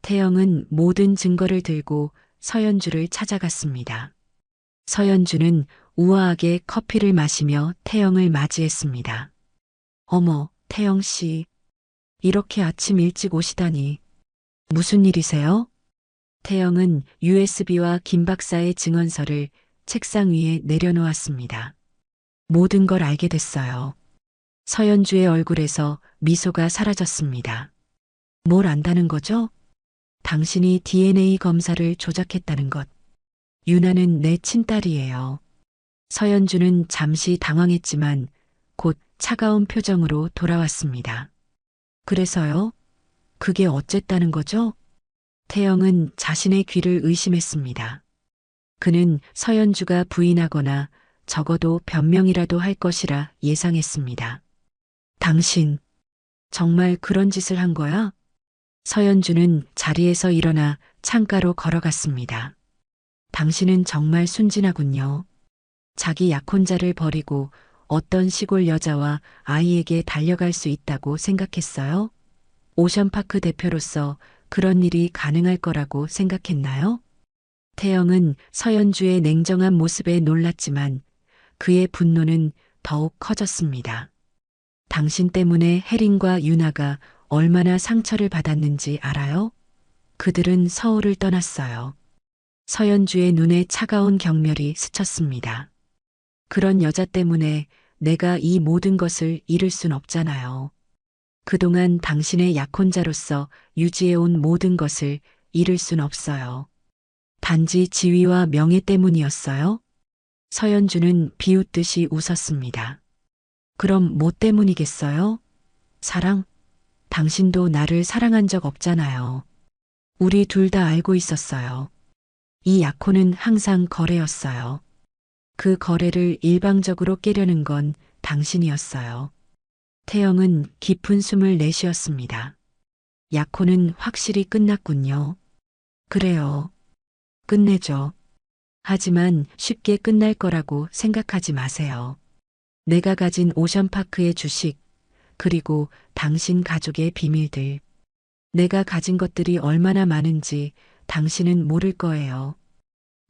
태영은 모든 증거를 들고 서연주를 찾아갔습니다. 서연주는 우아하게 커피를 마시며 태영을 맞이했습니다. 어머, 태영 씨. 이렇게 아침 일찍 오시다니. 무슨 일이세요? 태영은 USB와 김 박사의 증언서를 책상 위에 내려놓았습니다. 모든 걸 알게 됐어요. 서연주의 얼굴에서 미소가 사라졌습니다. 뭘 안다는 거죠? 당신이 DNA 검사를 조작했다는 것. 유나는 내 친딸이에요. 서연주는 잠시 당황했지만 곧 차가운 표정으로 돌아왔습니다. 그래서요? 그게 어쨌다는 거죠? 태영은 자신의 귀를 의심했습니다. 그는 서연주가 부인하거나 적어도 변명이라도 할 것이라 예상했습니다. 당신, 정말 그런 짓을 한 거야? 서연주는 자리에서 일어나 창가로 걸어갔습니다. 당신은 정말 순진하군요. 자기 약혼자를 버리고 어떤 시골 여자와 아이에게 달려갈 수 있다고 생각했어요? 오션파크 대표로서 그런 일이 가능할 거라고 생각했나요? 태영은 서연주의 냉정한 모습에 놀랐지만 그의 분노는 더욱 커졌습니다. 당신 때문에 혜린과 유나가 얼마나 상처를 받았는지 알아요? 그들은 서울을 떠났어요. 서연주의 눈에 차가운 경멸이 스쳤습니다. 그런 여자 때문에 내가 이 모든 것을 잃을 순 없잖아요. 그동안 당신의 약혼자로서 유지해온 모든 것을 잃을 순 없어요. 단지 지위와 명예 때문이었어요? 서연주는 비웃듯이 웃었습니다. 그럼 뭐 때문이겠어요? 사랑? 당신도 나를 사랑한 적 없잖아요. 우리 둘 다 알고 있었어요. 이 약혼은 항상 거래였어요. 그 거래를 일방적으로 깨려는 건 당신이었어요. 태영은 깊은 숨을 내쉬었습니다. 약혼은 확실히 끝났군요. 그래요. 끝내죠. 하지만 쉽게 끝날 거라고 생각하지 마세요. 내가 가진 오션파크의 주식, 그리고 당신 가족의 비밀들. 내가 가진 것들이 얼마나 많은지 당신은 모를 거예요.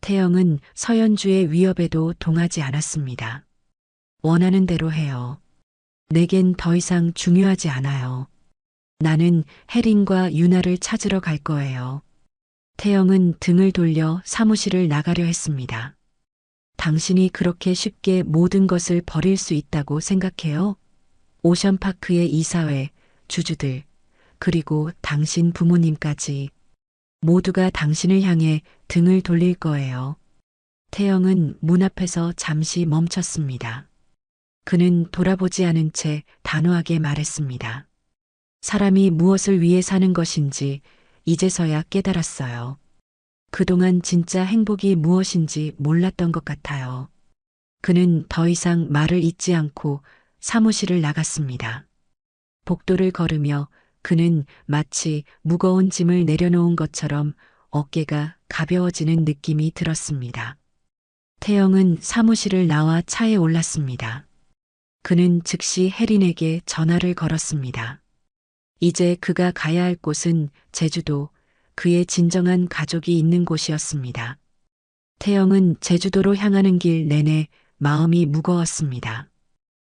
태영은 서연주의 위협에도 동하지 않았습니다. 원하는 대로 해요. 내겐 더 이상 중요하지 않아요. 나는 혜린과 유나를 찾으러 갈 거예요. 태영은 등을 돌려 사무실을 나가려 했습니다. 당신이 그렇게 쉽게 모든 것을 버릴 수 있다고 생각해요? 오션파크의 이사회, 주주들, 그리고 당신 부모님까지 모두가 당신을 향해 등을 돌릴 거예요. 태영은 문 앞에서 잠시 멈췄습니다. 그는 돌아보지 않은 채 단호하게 말했습니다. 사람이 무엇을 위해 사는 것인지 이제서야 깨달았어요. 그동안 진짜 행복이 무엇인지 몰랐던 것 같아요. 그는 더 이상 말을 잇지 않고 사무실을 나갔습니다. 복도를 걸으며 그는 마치 무거운 짐을 내려놓은 것처럼 어깨가 가벼워지는 느낌이 들었습니다. 태영은 사무실을 나와 차에 올랐습니다. 그는 즉시 혜린에게 전화를 걸었습니다. 이제 그가 가야 할 곳은 제주도, 그의 진정한 가족이 있는 곳이었습니다. 태영은 제주도로 향하는 길 내내 마음이 무거웠습니다.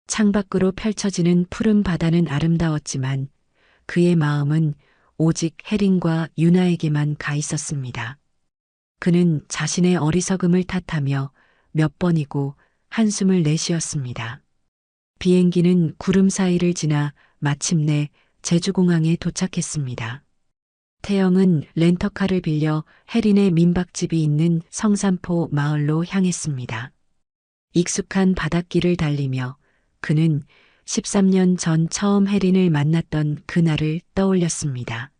창밖으로 펼쳐지는 푸른 바다는 아름다웠지만 그의 마음은 오직 혜린과 유나에게만 가 있었습니다. 그는 자신의 어리석음을 탓하며 몇 번이고 한숨을 내쉬었습니다. 비행기는 구름 사이를 지나 마침내 제주공항에 도착했습니다. 태영은 렌터카를 빌려 혜린의 민박집이 있는 성산포 마을로 향했습니다. 익숙한 바닷길을 달리며 그는 13년 전 처음 혜린을 만났던 그날을 떠올렸습니다.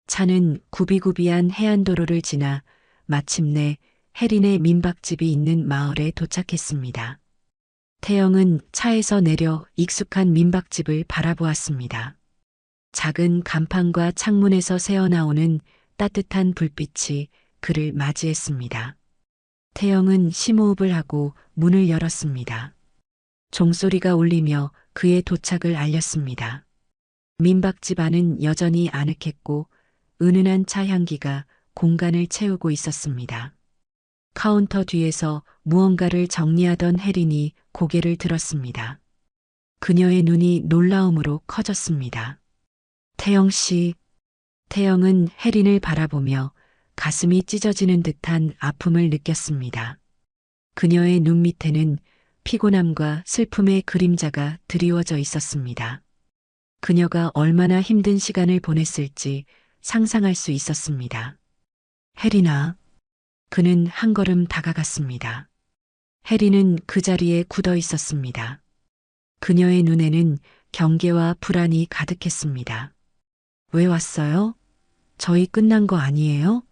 차는 구비구비한 해안도로를 지나 마침내 혜린의 민박집이 있는 마을에 도착했습니다. 태영은 차에서 내려 익숙한 민박집을 바라보았습니다. 작은 간판과 창문에서 새어나오는 따뜻한 불빛이 그를 맞이했습니다. 태영은 심호흡을 하고 문을 열었습니다. 종소리가 울리며 그의 도착을 알렸습니다. 민박집 안은 여전히 아늑했고 은은한 차 향기가 공간을 채우고 있었습니다. 카운터 뒤에서 무언가를 정리하던 혜린이 고개를 들었습니다. 그녀의 눈이 놀라움으로 커졌습니다. 태영 씨. 태영은 혜린을 바라보며 가슴이 찢어지는 듯한 아픔을 느꼈습니다. 그녀의 눈 밑에는 피곤함과 슬픔의 그림자가 드리워져 있었습니다. 그녀가 얼마나 힘든 시간을 보냈을지 상상할 수 있었습니다. 혜린아. 그는 한 걸음 다가갔습니다. 혜린은 그 자리에 굳어 있었습니다. 그녀의 눈에는 경계와 불안이 가득했습니다. 왜 왔어요? 저희 끝난 거 아니에요?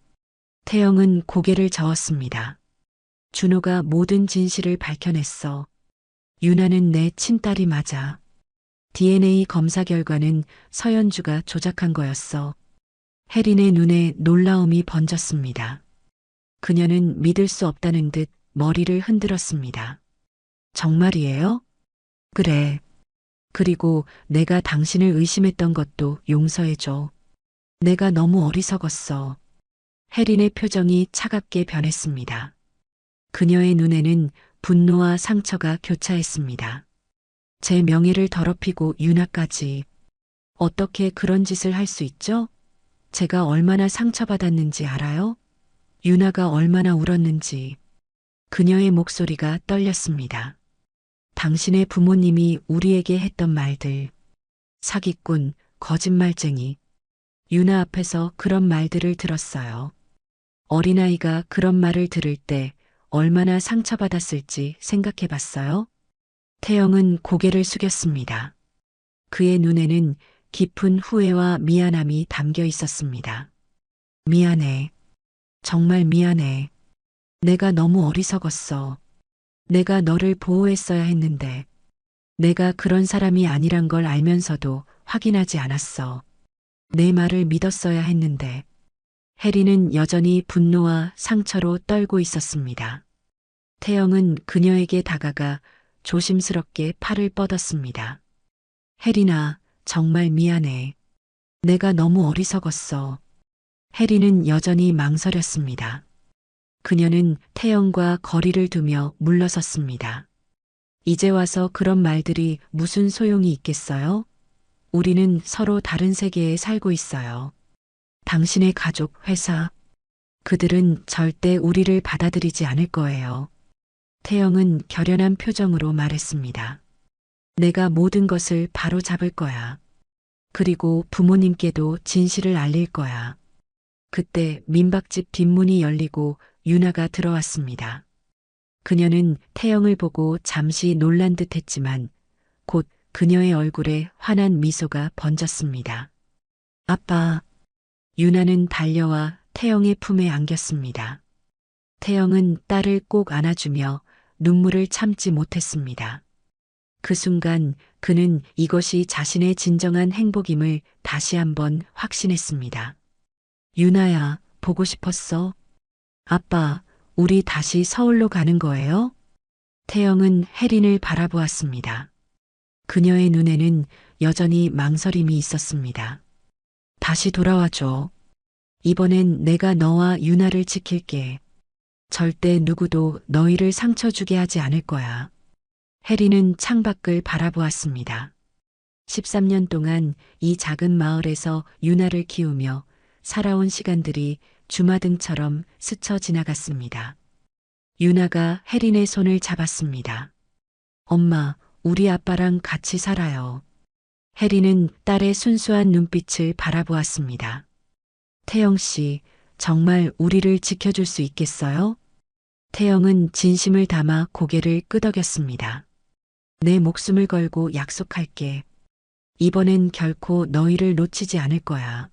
태영은 고개를 저었습니다. 준호가 모든 진실을 밝혀냈어. 유나는 내 친딸이 맞아. DNA 검사 결과는 서연주가 조작한 거였어. 혜린의 눈에 놀라움이 번졌습니다. 그녀는 믿을 수 없다는 듯 머리를 흔들었습니다. 정말이에요? 그래. 그리고 내가 당신을 의심했던 것도 용서해줘. 내가 너무 어리석었어. 혜린의 표정이 차갑게 변했습니다. 그녀의 눈에는 분노와 상처가 교차했습니다. 제 명예를 더럽히고 유나까지. 어떻게 그런 짓을 할 수 있죠? 제가 얼마나 상처받았는지 알아요? 유나가 얼마나 울었는지. 그녀의 목소리가 떨렸습니다. 당신의 부모님이 우리에게 했던 말들. 사기꾼, 거짓말쟁이. 유나 앞에서 그런 말들을 들었어요. 어린아이가 그런 말을 들을 때 얼마나 상처받았을지 생각해 봤어요? 태영은 고개를 숙였습니다. 그의 눈에는 깊은 후회와 미안함이 담겨 있었습니다. 미안해. 정말 미안해. 내가 너무 어리석었어. 내가 너를 보호했어야 했는데. 내가 그런 사람이 아니란 걸 알면서도 확인하지 않았어. 내 말을 믿었어야 했는데. 해리는 여전히 분노와 상처로 떨고 있었습니다. 태영은 그녀에게 다가가 조심스럽게 팔을 뻗었습니다. 해리나, 정말 미안해. 내가 너무 어리석었어. 해리는 여전히 망설였습니다. 그녀는 태영과 거리를 두며 물러섰습니다. 이제 와서 그런 말들이 무슨 소용이 있겠어요? 우리는 서로 다른 세계에 살고 있어요. 당신의 가족, 회사, 그들은 절대 우리를 받아들이지 않을 거예요. 태영은 결연한 표정으로 말했습니다. 내가 모든 것을 바로 잡을 거야. 그리고 부모님께도 진실을 알릴 거야. 그때 민박집 뒷문이 열리고 유나가 들어왔습니다. 그녀는 태영을 보고 잠시 놀란 듯 했지만 곧 그녀의 얼굴에 환한 미소가 번졌습니다. 아빠, 유나는 달려와 태영의 품에 안겼습니다. 태영은 딸을 꼭 안아주며 눈물을 참지 못했습니다. 그 순간 그는 이것이 자신의 진정한 행복임을 다시 한번 확신했습니다. 유나야, 보고 싶었어? 아빠, 우리 다시 서울로 가는 거예요? 태영은 혜린을 바라보았습니다. 그녀의 눈에는 여전히 망설임이 있었습니다. 다시 돌아와줘. 이번엔 내가 너와 유나를 지킬게. 절대 누구도 너희를 상처 주게 하지 않을 거야. 혜린은 창밖을 바라보았습니다. 13년 동안 이 작은 마을에서 유나를 키우며 살아온 시간들이 주마등처럼 스쳐 지나갔습니다. 유나가 혜린의 손을 잡았습니다. 엄마, 우리 아빠랑 같이 살아요. 혜린은 딸의 순수한 눈빛을 바라보았습니다. 태영 씨, 정말 우리를 지켜줄 수 있겠어요? 태영은 진심을 담아 고개를 끄덕였습니다. 내 목숨을 걸고 약속할게. 이번엔 결코 너희를 놓치지 않을 거야.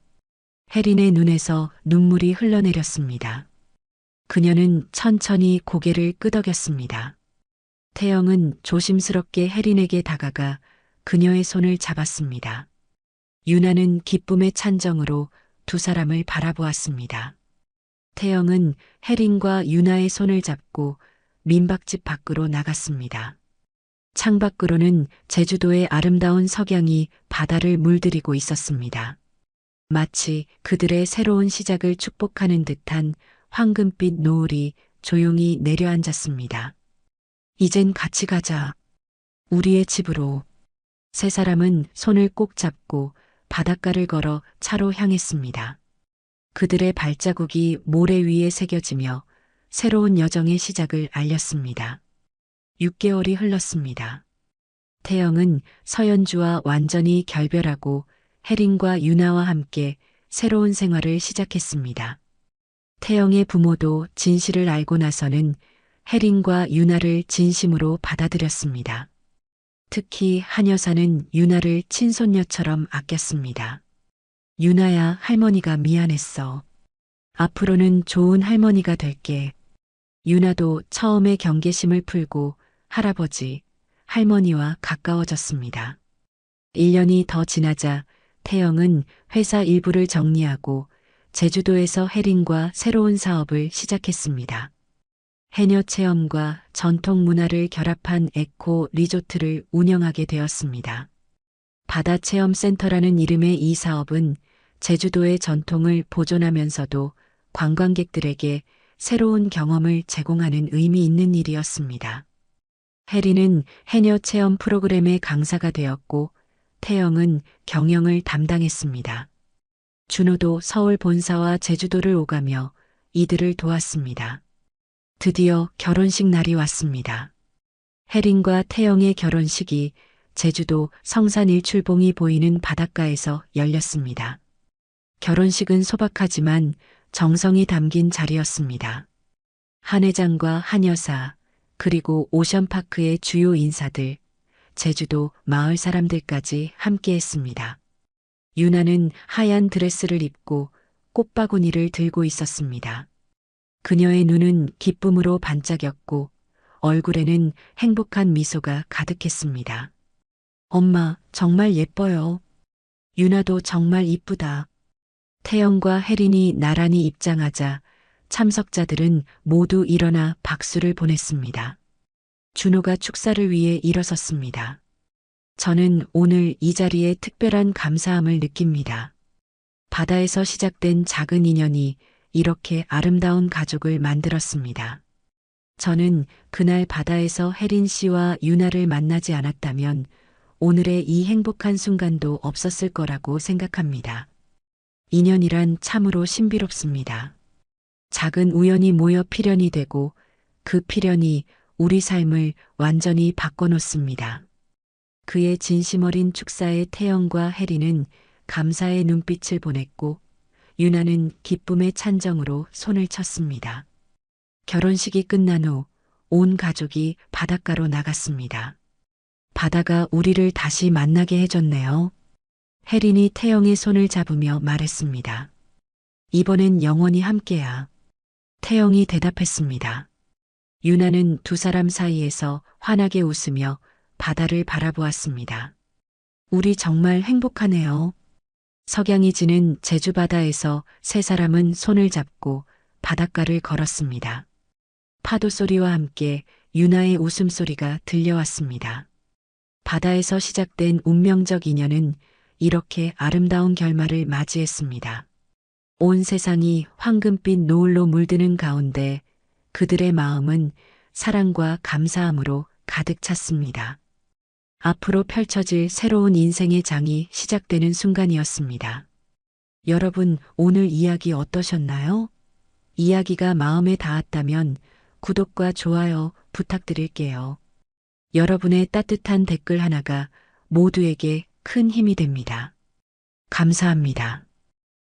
혜린의 눈에서 눈물이 흘러내렸습니다. 그녀는 천천히 고개를 끄덕였습니다. 태영은 조심스럽게 혜린에게 다가가 그녀의 손을 잡았습니다. 유나는 기쁨의 찬정으로 두 사람을 바라보았습니다. 태영은 혜린과 유나의 손을 잡고 민박집 밖으로 나갔습니다. 창밖으로는 제주도의 아름다운 석양이 바다를 물들이고 있었습니다. 마치 그들의 새로운 시작을 축복하는 듯한 황금빛 노을이 조용히 내려앉았습니다. 이젠 같이 가자. 우리의 집으로. 세 사람은 손을 꼭 잡고 바닷가를 걸어 차로 향했습니다. 그들의 발자국이 모래 위에 새겨지며 새로운 여정의 시작을 알렸습니다. 6개월이 흘렀습니다. 태영은 서연주와 완전히 결별하고 혜린과 유나와 함께 새로운 생활을 시작했습니다. 태영의 부모도 진실을 알고 나서는 혜린과 유나를 진심으로 받아들였습니다. 특히 한 여사는 유나를 친손녀처럼 아꼈습니다. 유나야, 할머니가 미안했어. 앞으로는 좋은 할머니가 될게. 유나도 처음에 경계심을 풀고 할아버지, 할머니와 가까워졌습니다. 1년이 더 지나자 태영은 회사 일부를 정리하고 제주도에서 혜린과 새로운 사업을 시작했습니다. 해녀 체험과 전통 문화를 결합한 에코 리조트를 운영하게 되었습니다. 바다 체험 센터라는 이름의 이 사업은 제주도의 전통을 보존하면서도 관광객들에게 새로운 경험을 제공하는 의미 있는 일이었습니다. 혜린은 해녀 체험 프로그램의 강사가 되었고 태영은 경영을 담당했습니다. 준호도 서울 본사와 제주도를 오가며 이들을 도왔습니다. 드디어 결혼식 날이 왔습니다. 혜린과 태영의 결혼식이 제주도 성산 일출봉이 보이는 바닷가에서 열렸습니다. 결혼식은 소박하지만 정성이 담긴 자리였습니다. 한 회장과 한 여사, 그리고 오션파크의 주요 인사들, 제주도 마을 사람들까지 함께했습니다. 유나는 하얀 드레스를 입고 꽃바구니를 들고 있었습니다. 그녀의 눈은 기쁨으로 반짝였고 얼굴에는 행복한 미소가 가득했습니다. 엄마, 정말 예뻐요. 유나도 정말 이쁘다. 태영과 혜린이 나란히 입장하자 참석자들은 모두 일어나 박수를 보냈습니다. 준호가 축사를 위해 일어섰습니다. 저는 오늘 이 자리에 특별한 감사함을 느낍니다. 바다에서 시작된 작은 인연이 이렇게 아름다운 가족을 만들었습니다. 저는 그날 바다에서 혜린 씨와 유나를 만나지 않았다면 오늘의 이 행복한 순간도 없었을 거라고 생각합니다. 인연이란 참으로 신비롭습니다. 작은 우연이 모여 필연이 되고 그 필연이 우리 삶을 완전히 바꿔놓습니다. 그의 진심 어린 축사에 태영과 혜린은 감사의 눈빛을 보냈고 유나는 기쁨의 찬정으로 손을 쳤습니다. 결혼식이 끝난 후 온 가족이 바닷가로 나갔습니다. 바다가 우리를 다시 만나게 해줬네요. 혜린이 태영의 손을 잡으며 말했습니다. 이번엔 영원히 함께야. 태영이 대답했습니다. 유나는 두 사람 사이에서 환하게 웃으며 바다를 바라보았습니다. 우리 정말 행복하네요. 석양이 지는 제주 바다에서 세 사람은 손을 잡고 바닷가를 걸었습니다. 파도 소리와 함께 유나의 웃음소리가 들려왔습니다. 바다에서 시작된 운명적 인연은 이렇게 아름다운 결말을 맞이했습니다. 온 세상이 황금빛 노을로 물드는 가운데 그들의 마음은 사랑과 감사함으로 가득 찼습니다. 앞으로 펼쳐질 새로운 인생의 장이 시작되는 순간이었습니다. 여러분, 오늘 이야기 어떠셨나요? 이야기가 마음에 닿았다면 구독과 좋아요 부탁드릴게요. 여러분의 따뜻한 댓글 하나가 모두에게 큰 힘이 됩니다. 감사합니다.